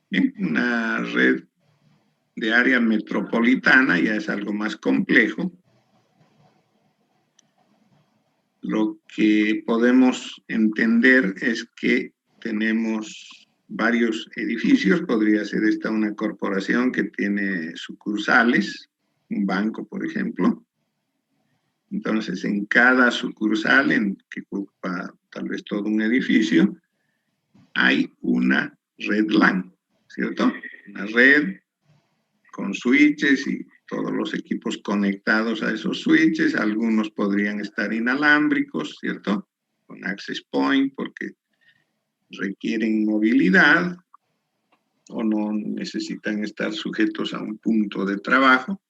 Bien, una red de área metropolitana ya es algo más complejo. Lo que podemos entender es que tenemos varios edificios, podría ser esta una corporación que tiene sucursales, un banco, por ejemplo. Entonces, en cada sucursal, que ocupa tal vez todo un edificio, hay una red LAN, ¿cierto? Una red con switches y todos los equipos conectados a esos switches. Algunos podrían estar inalámbricos, ¿cierto? Con access point porque requieren movilidad o no necesitan estar sujetos a un punto de trabajo.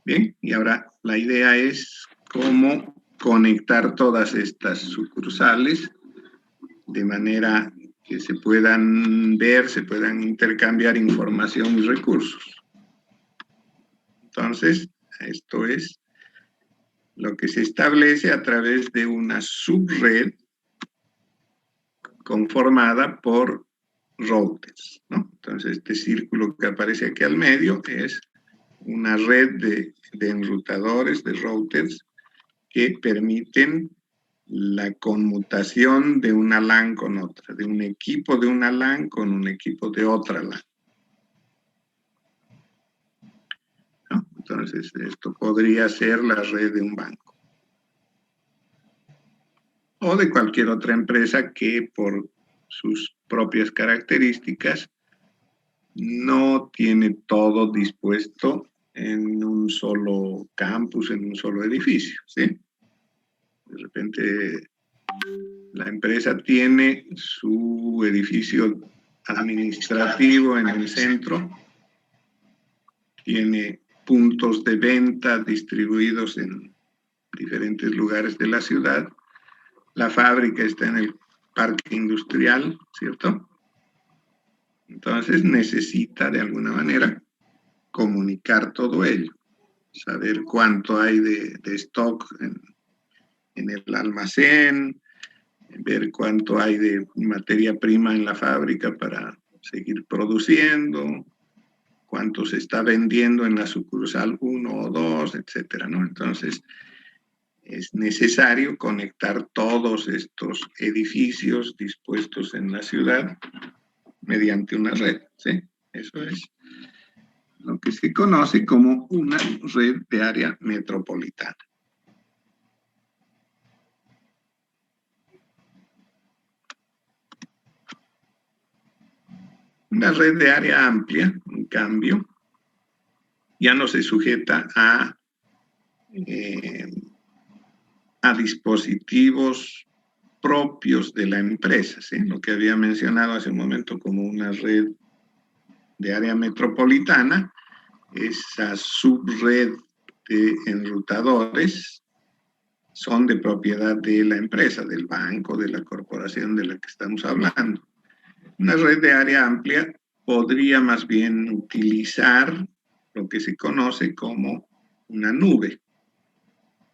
Bien, y ahora la idea es cómo conectar todas estas sucursales de manera que se puedan ver, se puedan intercambiar información y recursos. Entonces, esto es lo que se establece a través de una subred conformada por routers, ¿no? Entonces, este círculo que aparece aquí al medio es una red de enrutadores, de routers, que permiten la conmutación de una LAN con otra, de un equipo de una LAN con un equipo de otra LAN. ¿No? Entonces, esto podría ser la red de un banco. O de cualquier otra empresa que por sus propias características no tiene todo dispuesto en un solo campus, en un solo edificio, ¿sí? De repente la empresa tiene su edificio administrativo en el centro, tiene puntos de venta distribuidos en diferentes lugares de la ciudad, la fábrica está en el parque industrial, ¿cierto? Entonces necesita de alguna manera comunicar todo ello, saber cuánto hay de stock en el almacén, ver cuánto hay de materia prima en la fábrica para seguir produciendo, cuánto se está vendiendo en la sucursal 1 o 2, etcétera, ¿no? Entonces, es necesario conectar todos estos edificios dispuestos en la ciudad mediante una red, ¿sí? Eso es lo que se conoce como una red de área metropolitana. Una red de área amplia, en cambio, ya no se sujeta a dispositivos propios de la empresa, ¿sí? Lo que había mencionado hace un momento como una red de área metropolitana, esa subred de enrutadores son de propiedad de la empresa, del banco, de la corporación de la que estamos hablando. Una red de área amplia podría más bien utilizar lo que se conoce como una nube,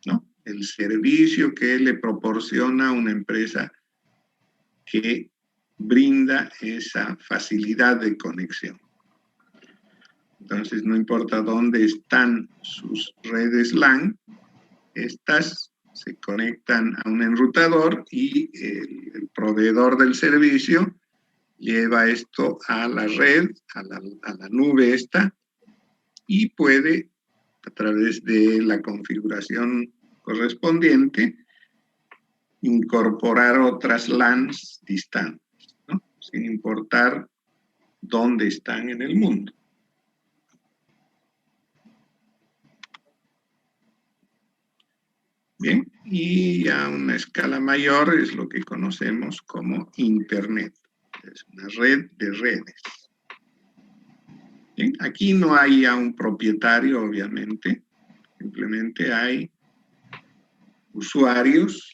¿no? El servicio que le proporciona una empresa que brinda esa facilidad de conexión. Entonces, no importa dónde están sus redes LAN, estas se conectan a un enrutador y el proveedor del servicio lleva esto a la red, a la nube esta, y puede, a través de la configuración correspondiente, incorporar otras LANs distantes, ¿no? Sin importar dónde están en el mundo. Bien, y a una escala mayor es lo que conocemos como Internet. Es una red de redes. Bien, aquí no hay a un propietario, obviamente. Simplemente hay usuarios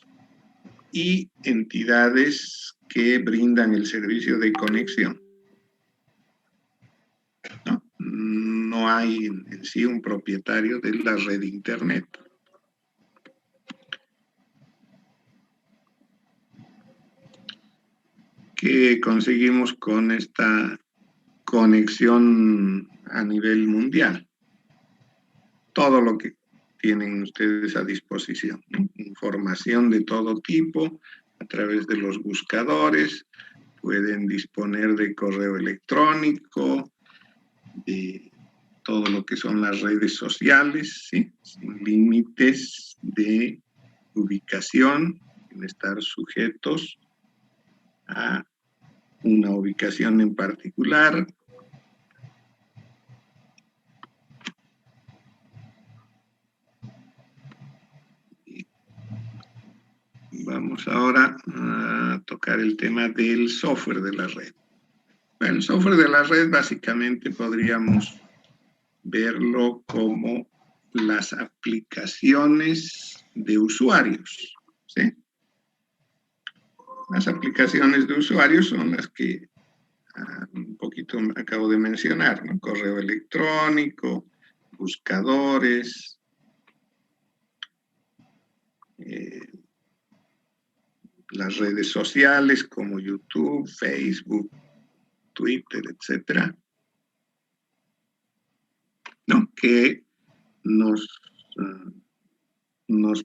y entidades que brindan el servicio de conexión. No hay en sí un propietario de la red Internet. ¿Qué conseguimos con esta conexión a nivel mundial? Todo lo que tienen ustedes a disposición, ¿no? Información de todo tipo a través de los buscadores, pueden disponer de correo electrónico, de todo lo que son las redes sociales, ¿sí? Sin límites de ubicación, sin estar sujetos a una ubicación en particular. Vamos ahora a tocar el tema del software de la red. Bueno, el software de la red básicamente podríamos verlo como las aplicaciones de usuarios, ¿sí? Las aplicaciones de usuarios son las que un poquito acabo de mencionar, ¿no? Correo electrónico, buscadores, las redes sociales como YouTube, Facebook, Twitter, etcétera, ¿no? Que nos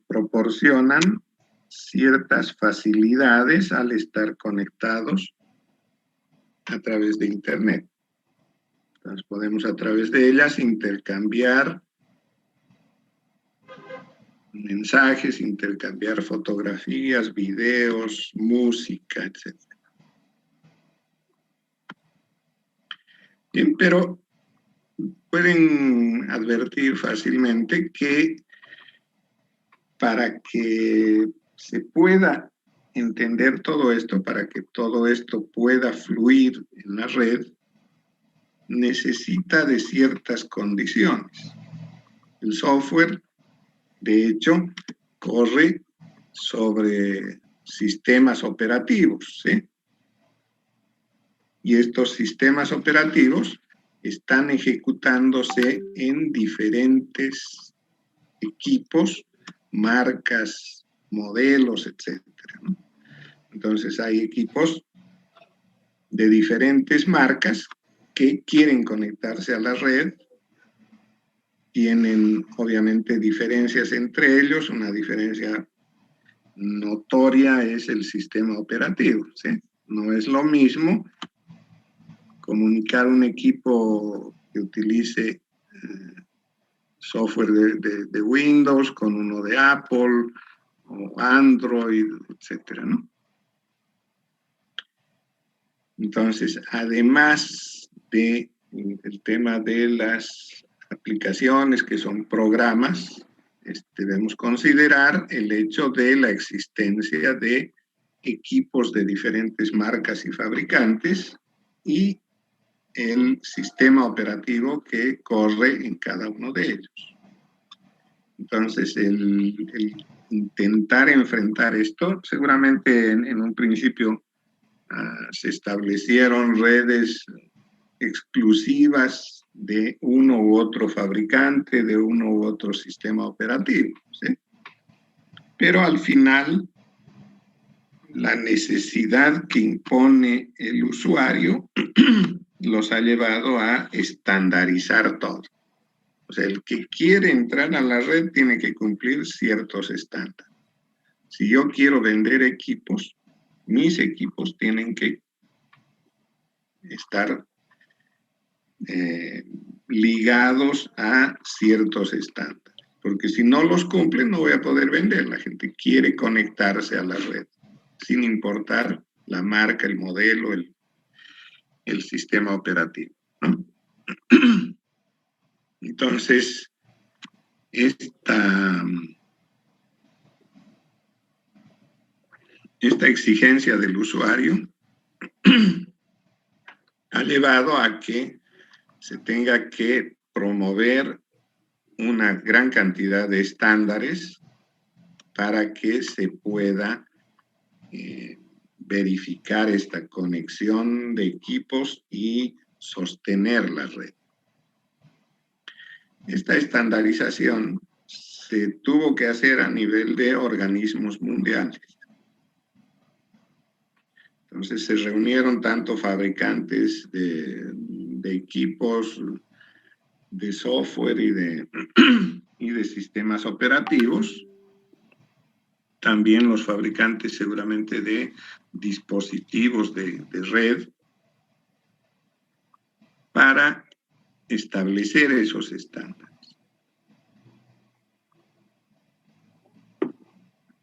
proporcionan ciertas facilidades al estar conectados a través de Internet. Entonces podemos a través de ellas intercambiar mensajes, intercambiar fotografías, videos, música, etc. Bien, pero pueden advertir fácilmente que para que se pueda entender todo esto, para que todo esto pueda fluir en la red, necesita de ciertas condiciones. El software, de hecho, corre sobre sistemas operativos, ¿sí? Y estos sistemas operativos están ejecutándose en diferentes equipos, marcas, modelos, etcétera, ¿no? Entonces hay equipos de diferentes marcas que quieren conectarse a la red, tienen obviamente diferencias entre ellos, una diferencia notoria es el sistema operativo, ¿sí? No es lo mismo comunicar un equipo que utilice software de Windows con uno de Apple o Android, etcétera, ¿no? Entonces, además del tema de las aplicaciones que son programas, debemos considerar el hecho de la existencia de equipos de diferentes marcas y fabricantes y el sistema operativo que corre en cada uno de ellos. Entonces, el intentar enfrentar esto, seguramente en un principio se establecieron redes exclusivas de uno u otro fabricante, de uno u otro sistema operativo, ¿sí? Pero al final, la necesidad que impone el usuario los ha llevado a estandarizar todo. O sea, el que quiere entrar a la red tiene que cumplir ciertos estándares. Si yo quiero vender equipos, mis equipos tienen que estar ligados a ciertos estándares. Porque si no los cumplen, no voy a poder vender. La gente quiere conectarse a la red, sin importar la marca, el modelo, el sistema operativo, ¿no? Entonces, esta exigencia del usuario ha llevado a que se tenga que promover una gran cantidad de estándares para que se pueda verificar esta conexión de equipos y sostener la red. Esta estandarización se tuvo que hacer a nivel de organismos mundiales. Entonces se reunieron tanto fabricantes de equipos, de software y de sistemas operativos, también los fabricantes seguramente de dispositivos de red, para establecer esos estándares,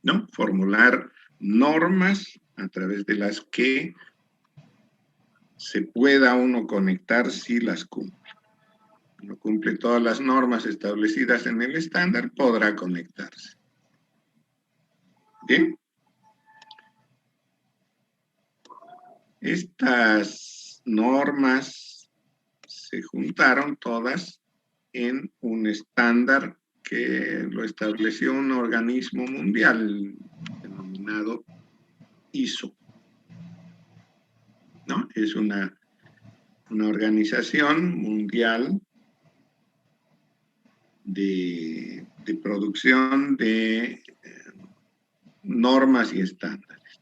¿no? Formular normas a través de las que se pueda uno conectar si las cumple. No cumple todas las normas establecidas en el estándar, podrá conectarse. Bien. Estas normas se juntaron todas en un estándar que lo estableció un organismo mundial denominado ISO, ¿no? Es una organización mundial de producción de normas y estándares.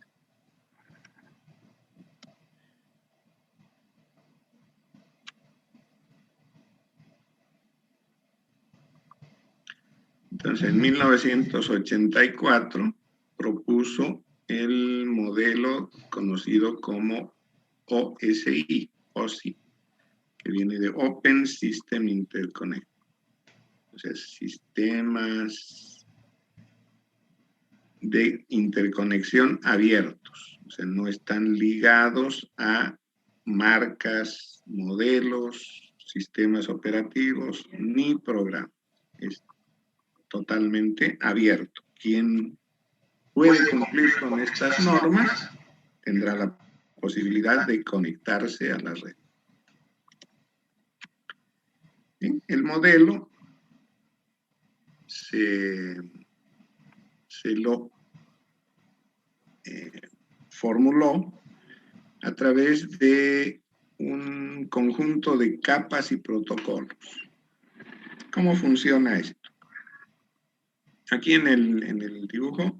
Entonces, en 1984 propuso el modelo conocido como OSI, que viene de Open System Interconnect. O sea, sistemas de interconexión abiertos. O sea, no están ligados a marcas, modelos, sistemas operativos, ni programas. Es totalmente abierto. Quien puede cumplir con estas normas tendrá la posibilidad de conectarse a la red. ¿Bien? El modelo se lo formuló a través de un conjunto de capas y protocolos. ¿Cómo funciona esto? Aquí en el dibujo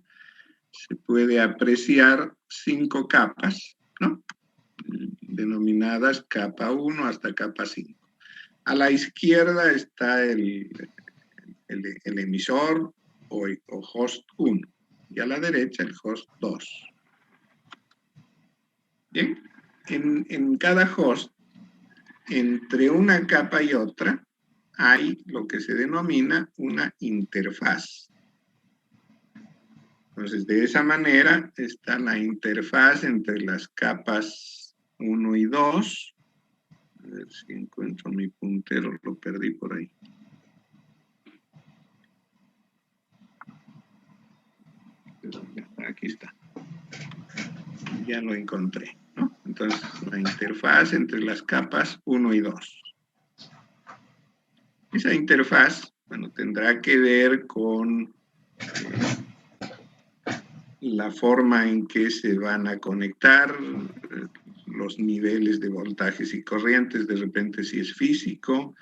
se puede apreciar 5 capas, ¿no? Denominadas capa 1 hasta capa 5. A la izquierda está el emisor o host 1 y a la derecha el host 2. Bien, en cada host, entre una capa y otra, hay lo que se denomina una interfaz. Entonces, de esa manera está la interfaz entre las capas 1 y 2. A ver si encuentro mi puntero, lo perdí por ahí. Aquí está. Ya lo encontré, ¿no? Entonces, la interfaz entre las capas 1 y 2. Esa interfaz, bueno, tendrá que ver con la forma en que se van a conectar, los niveles de voltajes y corrientes, de repente si es físico,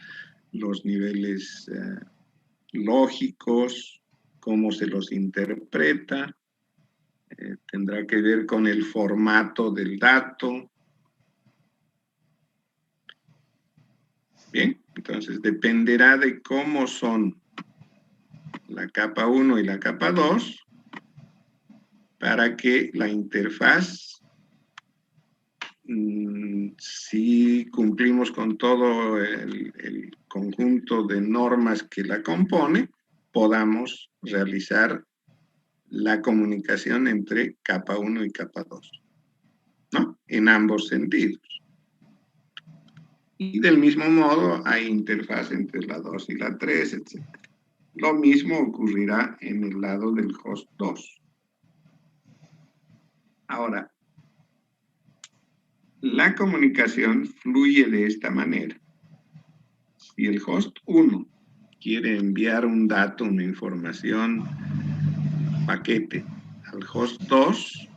los niveles lógicos, cómo se los interpreta, tendrá que ver con el formato del dato. Bien, entonces dependerá de cómo son la capa 1 y la capa 2 para que la interfaz, si cumplimos con todo el conjunto de normas que la compone, podamos realizar la comunicación entre capa 1 y capa 2, ¿no? En ambos sentidos. Y del mismo modo hay interfaz entre la 2 y la 3, etc. Lo mismo ocurrirá en el lado del host 2. Ahora, la comunicación fluye de esta manera. Si el host 1 quiere enviar un dato, una información paquete al host 2,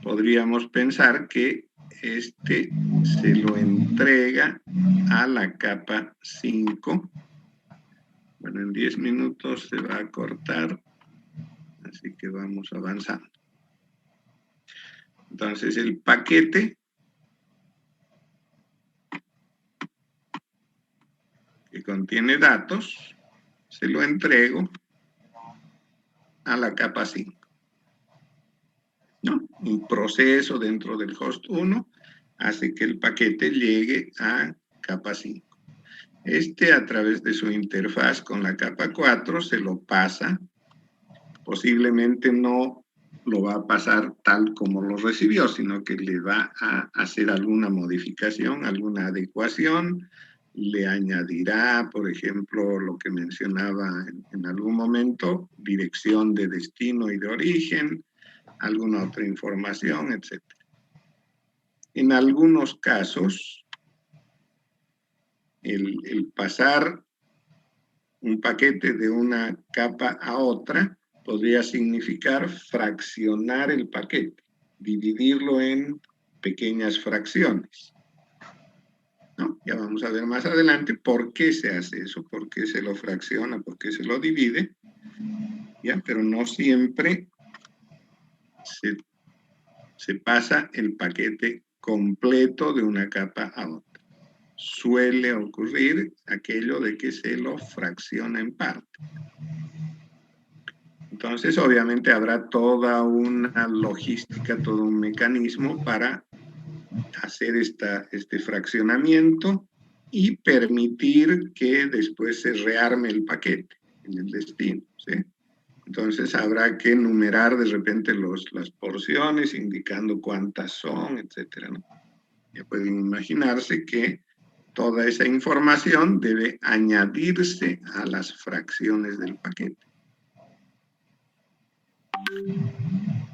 podríamos pensar que este se lo entrega a la capa 5. Bueno, en 10 minutos se va a cortar, así que vamos avanzando. Entonces el paquete que contiene datos se lo entrego a la capa 5. ¿No? Un proceso dentro del host 1 hace que el paquete llegue a capa 5. A través de su interfaz con la capa 4 se lo pasa. Posiblemente no lo va a pasar tal como lo recibió, sino que le va a hacer alguna modificación, alguna adecuación, le añadirá, por ejemplo, lo que mencionaba en algún momento, dirección de destino y de origen, alguna otra información, etc. En algunos casos, el pasar un paquete de una capa a otra podría significar fraccionar el paquete, dividirlo en pequeñas fracciones, ¿no? Ya vamos a ver más adelante por qué se hace eso, por qué se lo fracciona, por qué se lo divide, ¿ya? Pero no siempre se pasa el paquete completo de una capa a otra. Suele ocurrir aquello de que se lo fracciona en parte. Entonces, obviamente, habrá toda una logística, todo un mecanismo para hacer este fraccionamiento y permitir que después se rearme el paquete en el destino, ¿sí? Entonces, habrá que numerar de repente las porciones, indicando cuántas son, etcétera, ¿no? Ya pueden imaginarse que toda esa información debe añadirse a las fracciones del paquete.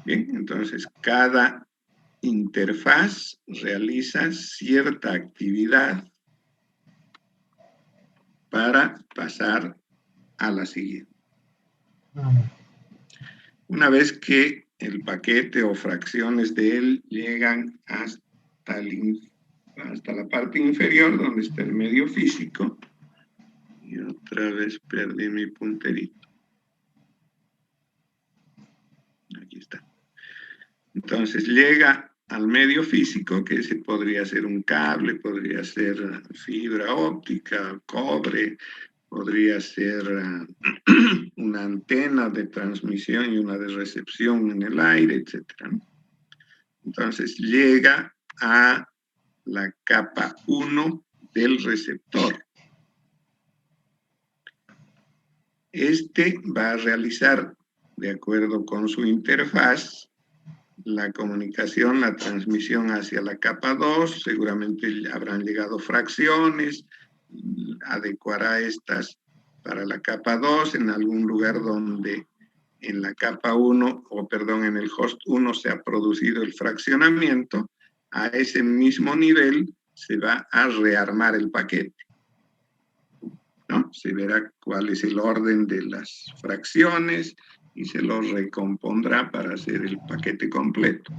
Bien, entonces cada interfaz realiza cierta actividad para pasar a la siguiente. Una vez que el paquete o fracciones de él llegan hasta la parte inferior donde está el medio físico, y otra vez perdí mi punterito. Aquí está. Entonces llega al medio físico, que ese podría ser un cable, podría ser fibra óptica, cobre, podría ser una antena de transmisión y una de recepción en el aire, etc. Entonces llega a la capa 1 del receptor. Va a realizar, de acuerdo con su interfaz, la comunicación, la transmisión hacia la capa 2, seguramente habrán llegado fracciones, adecuará estas para la capa 2 en algún lugar donde en la capa 1, en el host 1 se ha producido el fraccionamiento. A ese mismo nivel se va a rearmar el paquete, ¿no? Se verá cuál es el orden de las fracciones y se lo recompondrá para hacer el paquete completo.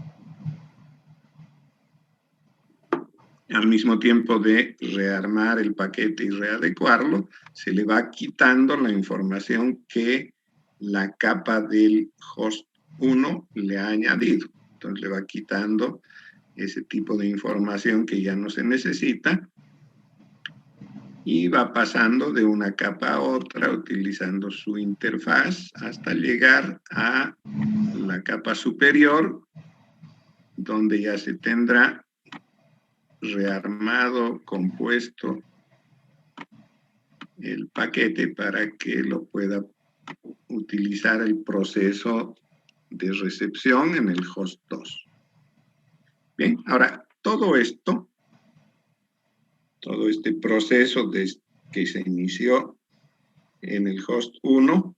Al mismo tiempo de rearmar el paquete y readecuarlo, se le va quitando la información que la capa del host 1 le ha añadido. Entonces le va quitando ese tipo de información que ya no se necesita y va pasando de una capa a otra utilizando su interfaz hasta llegar a la capa superior, donde ya se tendrá rearmado, compuesto el paquete para que lo pueda utilizar el proceso de recepción en el host 2. Bien, ahora todo este proceso que se inició en el host 1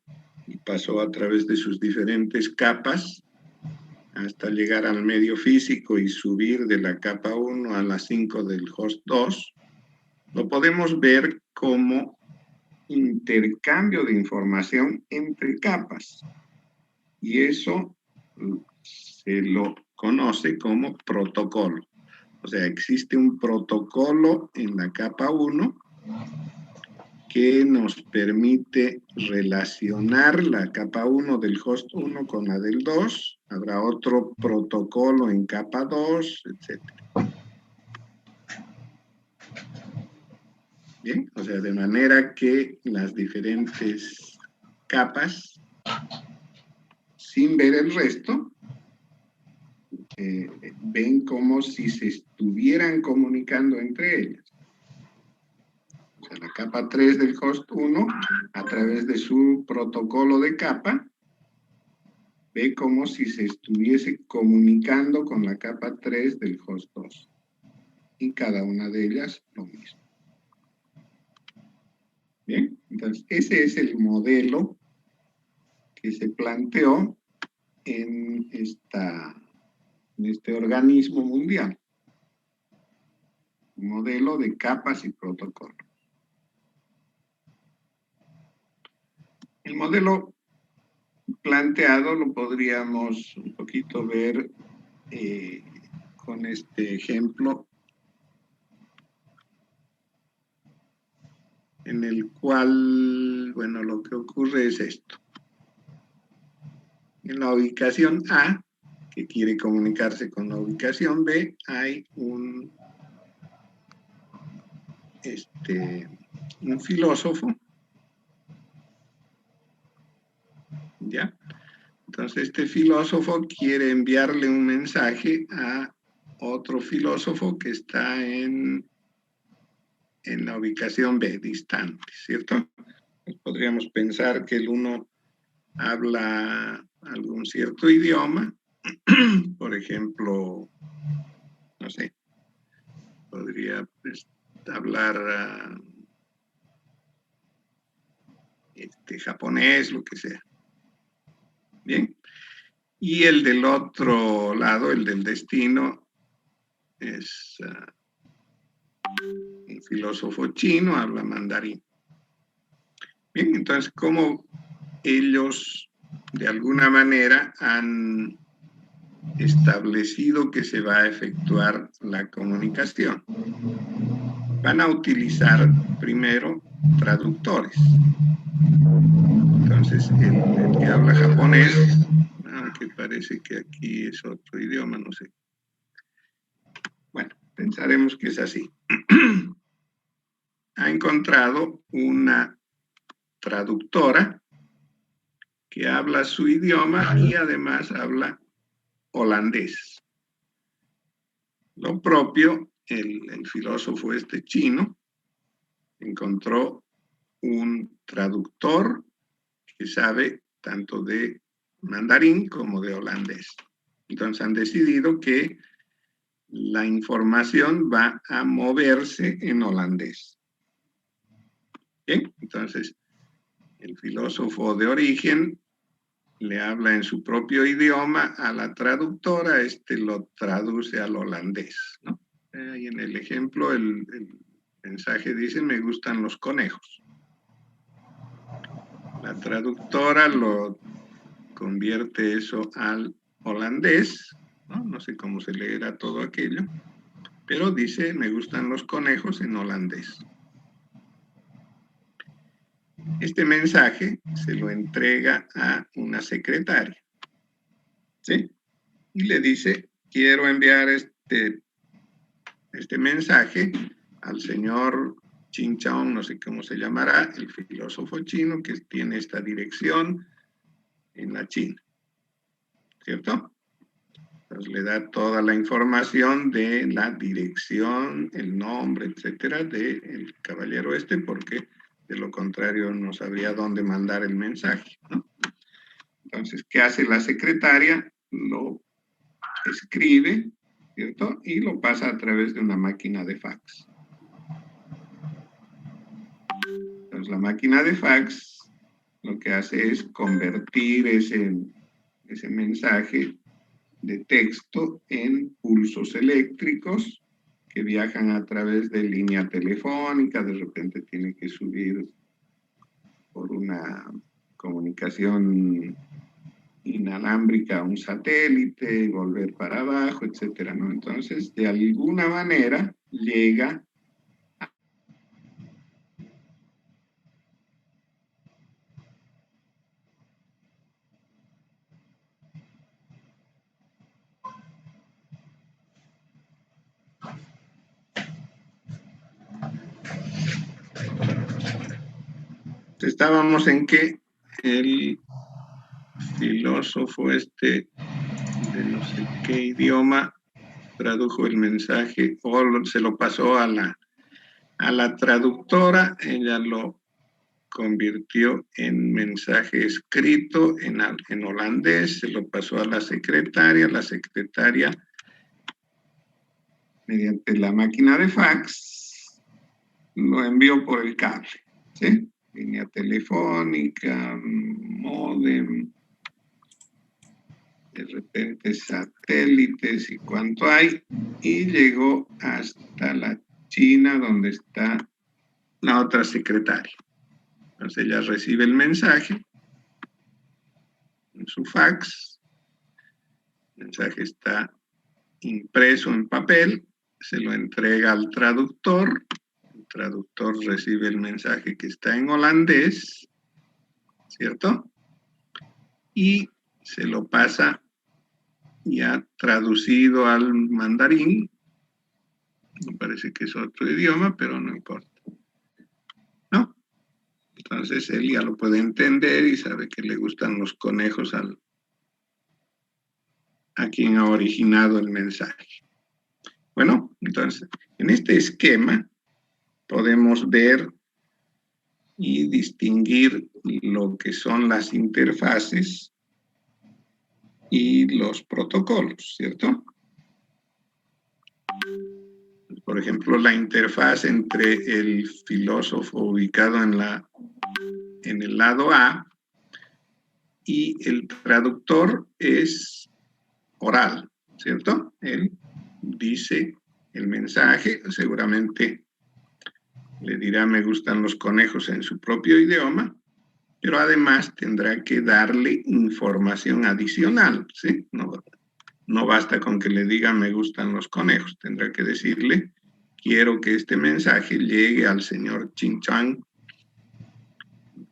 y pasó a través de sus diferentes capas hasta llegar al medio físico y subir de la capa 1 a la 5 del host 2, lo podemos ver como intercambio de información entre capas. Y eso se lo conoce como protocolo. O sea, existe un protocolo en la capa 1 que nos permite relacionar la capa 1 del host 1 con la del 2. Habrá otro protocolo en capa 2, etc. Bien, o sea, de manera que las diferentes capas, sin ver el resto, ven como si se estuvieran comunicando entre ellas. O sea, la capa 3 del host 1, a través de su protocolo de capa, ve como si se estuviese comunicando con la capa 3 del host 2. Y cada una de ellas lo mismo. Bien, entonces ese es el modelo que se planteó en este organismo mundial. Un modelo de capas y protocolos. El modelo planteado lo podríamos un poquito ver con este ejemplo, en el cual, bueno, lo que ocurre es esto. En la ubicación A, que quiere comunicarse con la ubicación B, hay un filósofo, ¿ya? Entonces este filósofo quiere enviarle un mensaje a otro filósofo que está en la ubicación B, distante, ¿cierto? Pues podríamos pensar que el uno habla algún cierto idioma, por ejemplo, no sé, podría hablar japonés, lo que sea. Bien. Y el del otro lado, el del destino, es un filósofo chino, habla mandarín. Bien, entonces, ¿cómo ellos de alguna manera han establecido que se va a efectuar la comunicación? Van a utilizar primero traductores. Entonces, el que habla japonés, aunque parece que aquí es otro idioma, no sé. Bueno, pensaremos que es así. Ha encontrado una traductora que habla su idioma y además habla holandés. Lo propio, el filósofo chino encontró un traductor que sabe tanto de mandarín como de holandés. Entonces han decidido que la información va a moverse en holandés. Bien, entonces el filósofo de origen le habla en su propio idioma a la traductora, lo traduce al holandés, ¿no? Y en el ejemplo el mensaje dice, me gustan los conejos. La traductora lo convierte eso al holandés, ¿no? No sé cómo se leerá todo aquello, pero dice, me gustan los conejos en holandés. Este mensaje se lo entrega a una secretaria, ¿sí? Y le dice, quiero enviar este mensaje al señor Chin Chong, no sé cómo se llamará, el filósofo chino que tiene esta dirección en la China, ¿cierto? Entonces le da toda la información de la dirección, el nombre, etcétera, del caballero porque de lo contrario no sabría dónde mandar el mensaje, ¿no? Entonces, ¿qué hace la secretaria? Lo escribe, ¿cierto? Y lo pasa a través de una máquina de fax. Entonces, la máquina de fax lo que hace es convertir ese mensaje de texto en pulsos eléctricos que viajan a través de línea telefónica, de repente tiene que subir por una comunicación inalámbrica a un satélite, y volver para abajo, etcétera, ¿no? Entonces, de alguna manera, llega estábamos en que el filósofo de no sé qué idioma tradujo el mensaje o se lo pasó a la traductora, ella lo convirtió en mensaje escrito en holandés, se lo pasó a la secretaria mediante la máquina de fax lo envió por el cable, ¿sí? Línea telefónica, módem, de repente satélites y cuánto hay, y llegó hasta la China donde está la otra secretaria. Entonces ella recibe el mensaje en su fax, el mensaje está impreso en papel, se lo entrega al traductor, el traductor recibe el mensaje que está en holandés, ¿cierto? Y se lo pasa ya traducido al mandarín, me parece que es otro idioma, pero no importa, ¿no? Entonces él ya lo puede entender y sabe que le gustan los conejos a quien ha originado el mensaje. Bueno, entonces, en este esquema podemos ver y distinguir lo que son las interfaces y los protocolos, ¿cierto? Por ejemplo, la interfaz entre el filósofo ubicado en el lado A y el traductor es oral, ¿cierto? Él dice el mensaje, seguramente le dirá me gustan los conejos en su propio idioma, pero además tendrá que darle información adicional, ¿sí? No basta con que le diga me gustan los conejos, tendrá que decirle quiero que este mensaje llegue al señor Chin Chang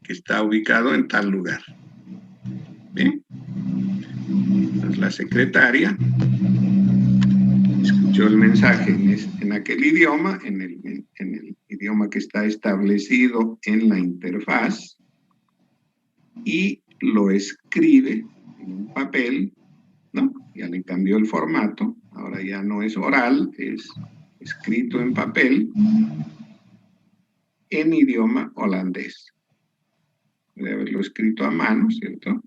que está ubicado en tal lugar. ¿Bien? Entonces la secretaria escuchó el mensaje en aquel idioma, en el idioma que está establecido en la interfaz, y lo escribe en un papel, ¿no? Ya le cambió el formato, ahora ya no es oral, es escrito en papel, en idioma holandés. Debe haberlo escrito a mano, ¿cierto?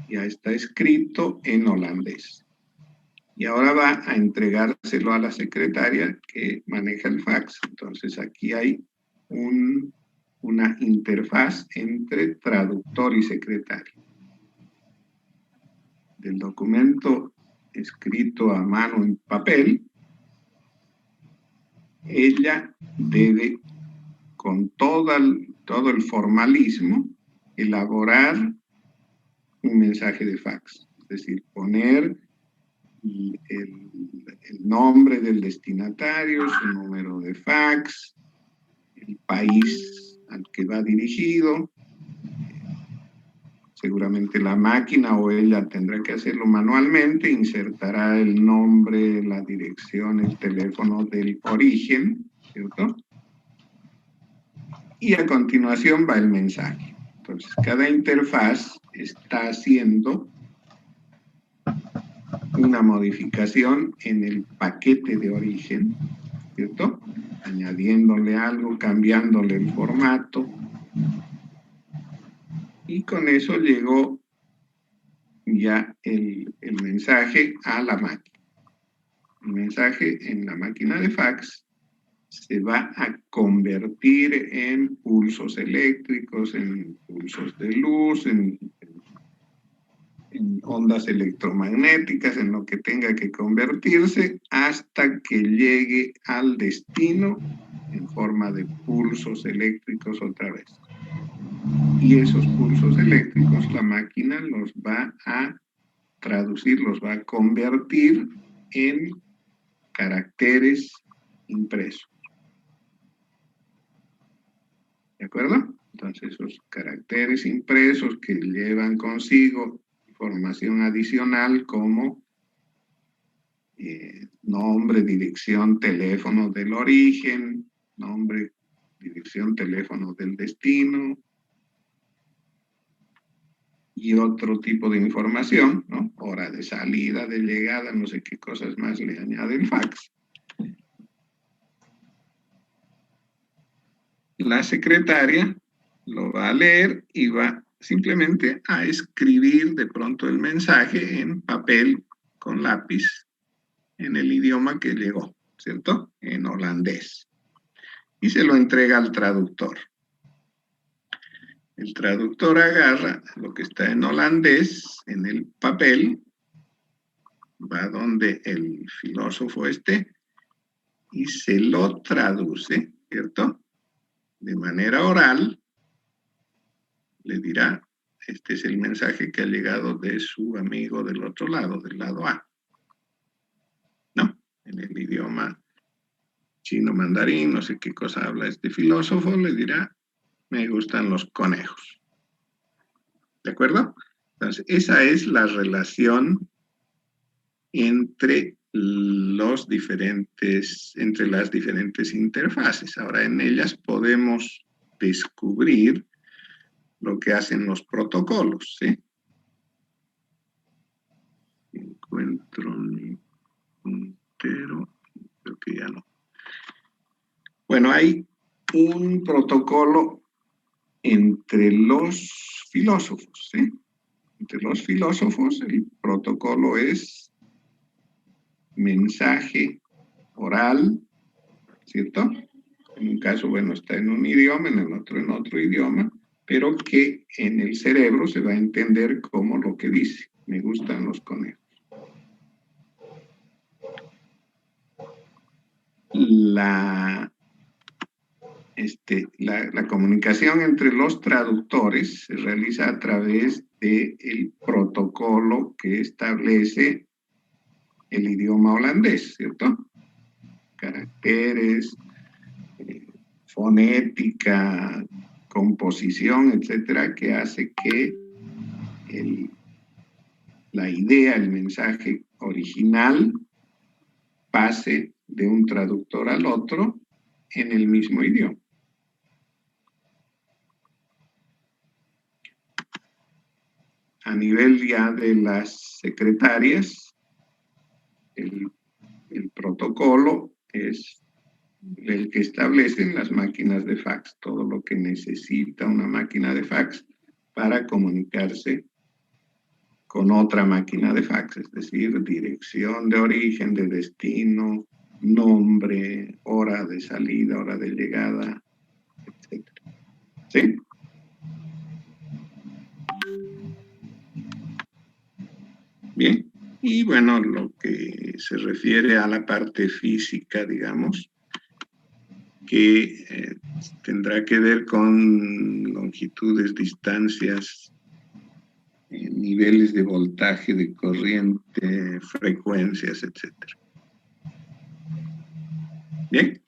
Ya está escrito en holandés. Y ahora va a entregárselo a la secretaria que maneja el fax. Entonces aquí hay una interfaz entre traductor y secretaria. Del documento escrito a mano en papel, ella debe, con todo el formalismo, elaborar un mensaje de fax. Es decir, poner el nombre del destinatario, su número de fax, el país al que va dirigido. Seguramente la máquina o ella tendrá que hacerlo manualmente, insertará el nombre, la dirección, el teléfono del origen, ¿cierto? Y a continuación va el mensaje. Entonces, cada interfaz está haciendo una modificación en el paquete de origen, ¿cierto? Añadiéndole algo, cambiándole el formato. Y con eso llegó ya el mensaje a la máquina. El mensaje en la máquina de fax se va a convertir en pulsos eléctricos, en pulsos de luz, en ondas electromagnéticas, en lo que tenga que convertirse, hasta que llegue al destino en forma de pulsos eléctricos otra vez. Y esos pulsos eléctricos la máquina los va a traducir, los va a convertir en caracteres impresos. ¿De acuerdo? Entonces, esos caracteres impresos que llevan consigo información adicional como nombre, dirección, teléfono del origen, nombre, dirección, teléfono del destino y otro tipo de información, ¿no? Hora de salida, de llegada, no sé qué cosas más le añade el fax. La secretaria lo va a leer y va simplemente a escribir de pronto el mensaje en papel con lápiz en el idioma que llegó, ¿cierto? En holandés. Y se lo entrega al traductor. El traductor agarra lo que está en holandés en el papel, va donde el filósofo esté y se lo traduce, ¿cierto? De manera oral, le dirá, este es el mensaje que ha llegado de su amigo del otro lado, del lado A. ¿No? En el idioma chino mandarín, no sé qué cosa habla este filósofo, le dirá, me gustan los conejos. ¿De acuerdo? Entonces, esa es la relación entre las diferentes interfaces. Ahora, en ellas podemos descubrir lo que hacen los protocolos, ¿sí? Encuentro mi puntero, creo que ya no. Bueno, hay un protocolo entre los filósofos, ¿sí? Entre los filósofos, el protocolo es mensaje oral, ¿cierto? En un caso, bueno, está en un idioma, en el otro en otro idioma, pero que en el cerebro se va a entender como lo que dice. Me gustan los conejos. La comunicación entre los traductores se realiza a través del protocolo que establece el idioma holandés, ¿cierto? Caracteres, fonética, composición, etcétera, que hace que la idea, el mensaje original pase de un traductor al otro en el mismo idioma. A nivel ya de las secretarias, el protocolo es el que establecen las máquinas de fax, todo lo que necesita una máquina de fax para comunicarse con otra máquina de fax, es decir, dirección de origen, de destino, nombre, hora de salida, hora de llegada, etc. ¿Sí? Bien, y bueno, lo que se refiere a la parte física, digamos, que tendrá que ver con longitudes, distancias, niveles de voltaje, de corriente, frecuencias, etc. Bien.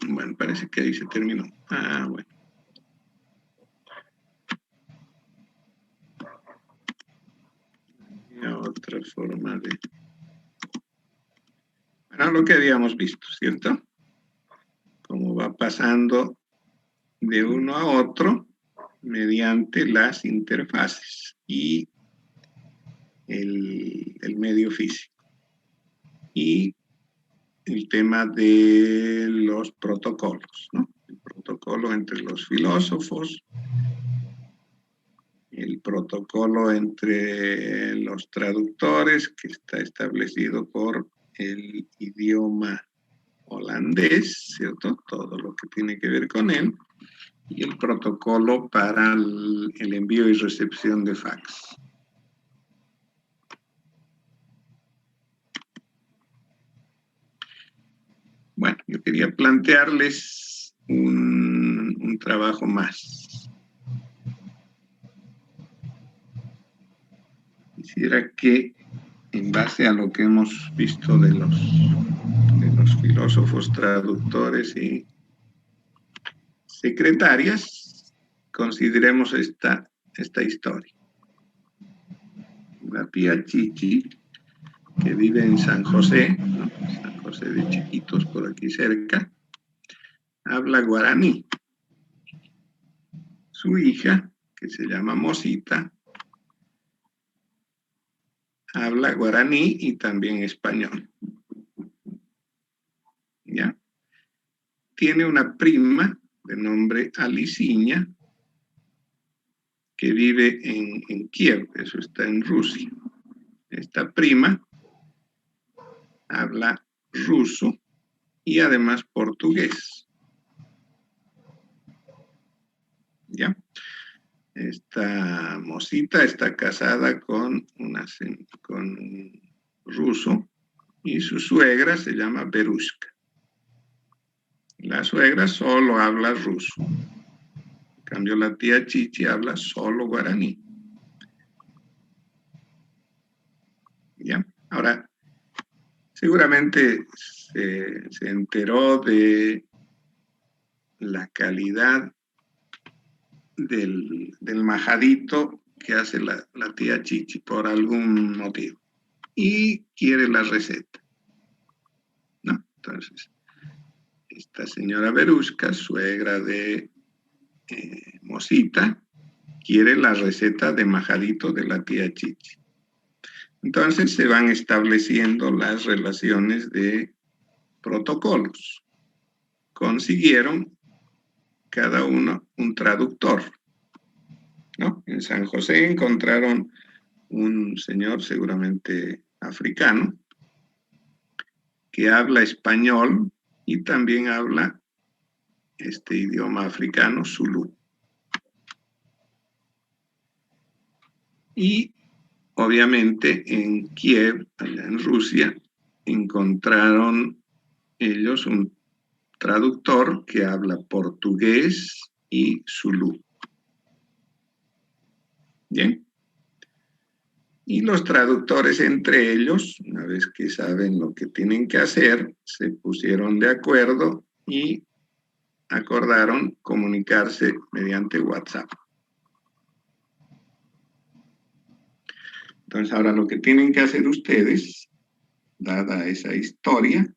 Bueno, parece que ahí se terminó. Ah, bueno. Otra forma de... Bueno, lo que habíamos visto, ¿cierto? Cómo va pasando de uno a otro mediante las interfaces y el medio físico. Y el tema de los protocolos, ¿no? El protocolo entre los filósofos, el protocolo entre los traductores, que está establecido por el idioma holandés, ¿cierto? Todo lo que tiene que ver con él, y el protocolo para el envío y recepción de fax. Bueno, yo quería plantearles un trabajo más. Quisiera que, en base a lo que hemos visto de los filósofos traductores y secretarias, consideremos esta historia. La tía Chichi, que vive en San José, ¿no? San José de Chiquitos, por aquí cerca, habla guaraní. Su hija, que se llama Mosita, habla guaraní y también español. ¿Ya? Tiene una prima de nombre Aliciña, que vive en Kiev, eso está en Rusia. Esta prima habla ruso y además portugués. ¿Ya? Esta Mosita está casada con un ruso y su suegra se llama Berushka. La suegra solo habla ruso. En cambio, la tía Chichi habla solo guaraní. ¿Ya? Ahora, seguramente se enteró de la calidad del majadito que hace la tía Chichi por algún motivo. Y quiere la receta. ¿No? Entonces, esta señora Berushka, suegra de Mosita, quiere la receta de majadito de la tía Chichi. Entonces se van estableciendo las relaciones de protocolos. Consiguieron cada uno un traductor, ¿no? En San José encontraron un señor seguramente africano que habla español y también habla este idioma africano, zulú. Y obviamente en Kiev, allá en Rusia, encontraron ellos un traductor que habla portugués y zulú. Bien. Y los traductores entre ellos, una vez que saben lo que tienen que hacer, se pusieron de acuerdo y acordaron comunicarse mediante WhatsApp. Entonces ahora lo que tienen que hacer ustedes, dada esa historia,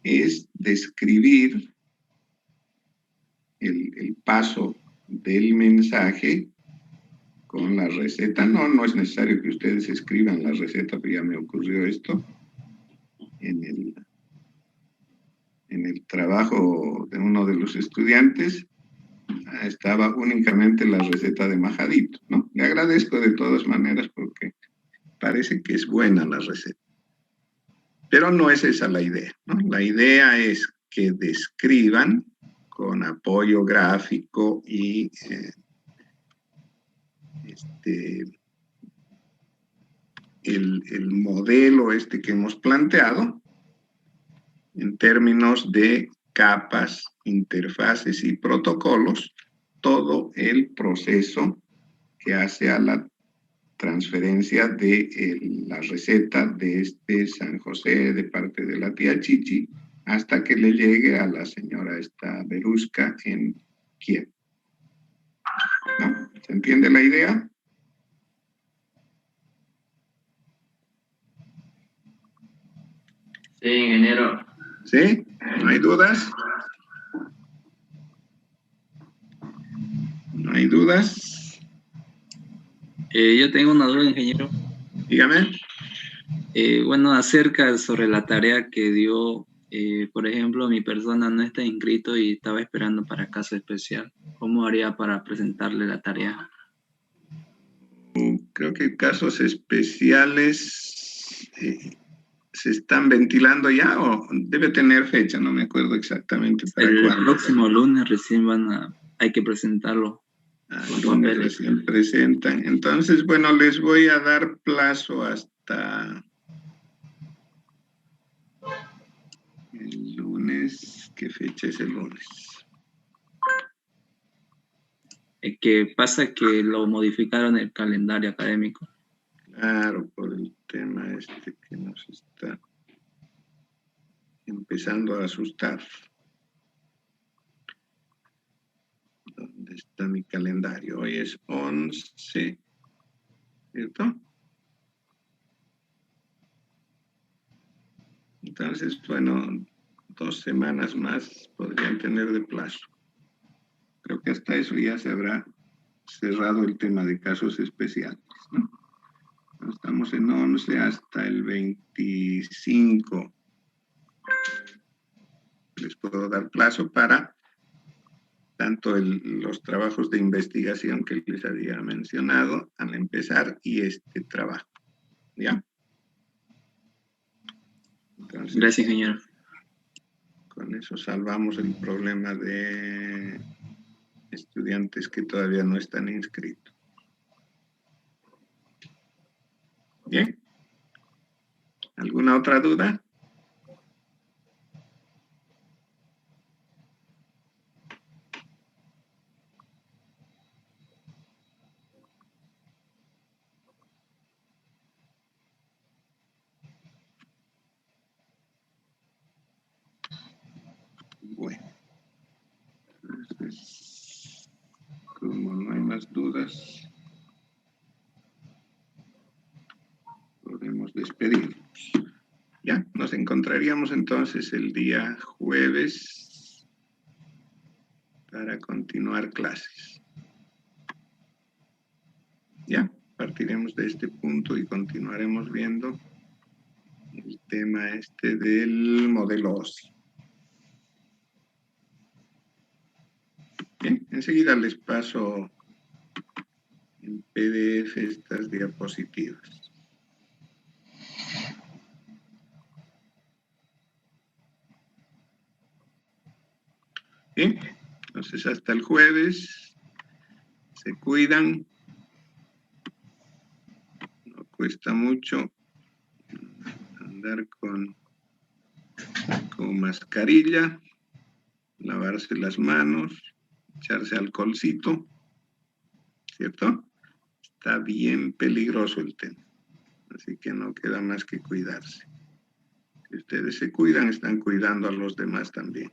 es describir el paso del mensaje con la receta. No es necesario que ustedes escriban la receta, pero ya me ocurrió esto en el trabajo de uno de los estudiantes. Estaba únicamente la receta de majadito, ¿no? Le agradezco de todas maneras porque parece que es buena la receta. Pero no es esa la idea, ¿no? La idea es que describan con apoyo gráfico y el modelo que hemos planteado en términos de capas, interfaces y protocolos, todo el proceso que hace a la transferencia de la receta de San José de parte de la tía Chichi hasta que le llegue a la señora Berushka en Kiev. ¿No? ¿Se entiende la idea? Sí, ingeniero. ¿Sí? ¿No hay dudas? ¿No hay dudas? Yo tengo una duda, ingeniero. Dígame. Bueno, acerca sobre la tarea que dio, por ejemplo, mi persona no está inscrito y estaba esperando para caso especial. ¿Cómo haría para presentarle la tarea? Creo que casos especiales ¿Se están ventilando ya o debe tener fecha? No me acuerdo exactamente para El cuándo. próximo lunes recién hay que presentarlo. El lunes recién presentan. Entonces, bueno, les voy a dar plazo hasta el lunes. ¿Qué fecha es el lunes? Que pasa que lo modificaron el calendario académico. Claro, por el tema este que nos está empezando a asustar. ¿Dónde está mi calendario? Hoy es 11, ¿cierto? Entonces, bueno, 2 semanas más podrían tener de plazo. Creo que hasta eso ya se habrá cerrado el tema de casos especiales, ¿no? Estamos en 11 hasta el 25. Les puedo dar plazo para tanto los trabajos de investigación que les había mencionado al empezar y este trabajo. ¿Ya? Entonces, Gracias, ingeniero. con eso salvamos el problema de estudiantes que todavía no están inscritos. ¿Bien? ¿Alguna otra duda? Bueno, entonces, como no hay más dudas, podemos despedirnos. Ya, nos encontraríamos entonces el día jueves para continuar clases. Ya, partiremos de este punto y continuaremos viendo el tema este del modelo OSI. Bien, enseguida les paso en PDF estas diapositivas. Bien, entonces hasta el jueves, se cuidan, no cuesta mucho andar con mascarilla, lavarse las manos, echarse alcoholcito, ¿cierto? Está bien peligroso el tema, así que no queda más que cuidarse. Si ustedes se cuidan, están cuidando a los demás también.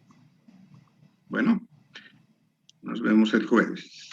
Bueno, nos vemos el jueves.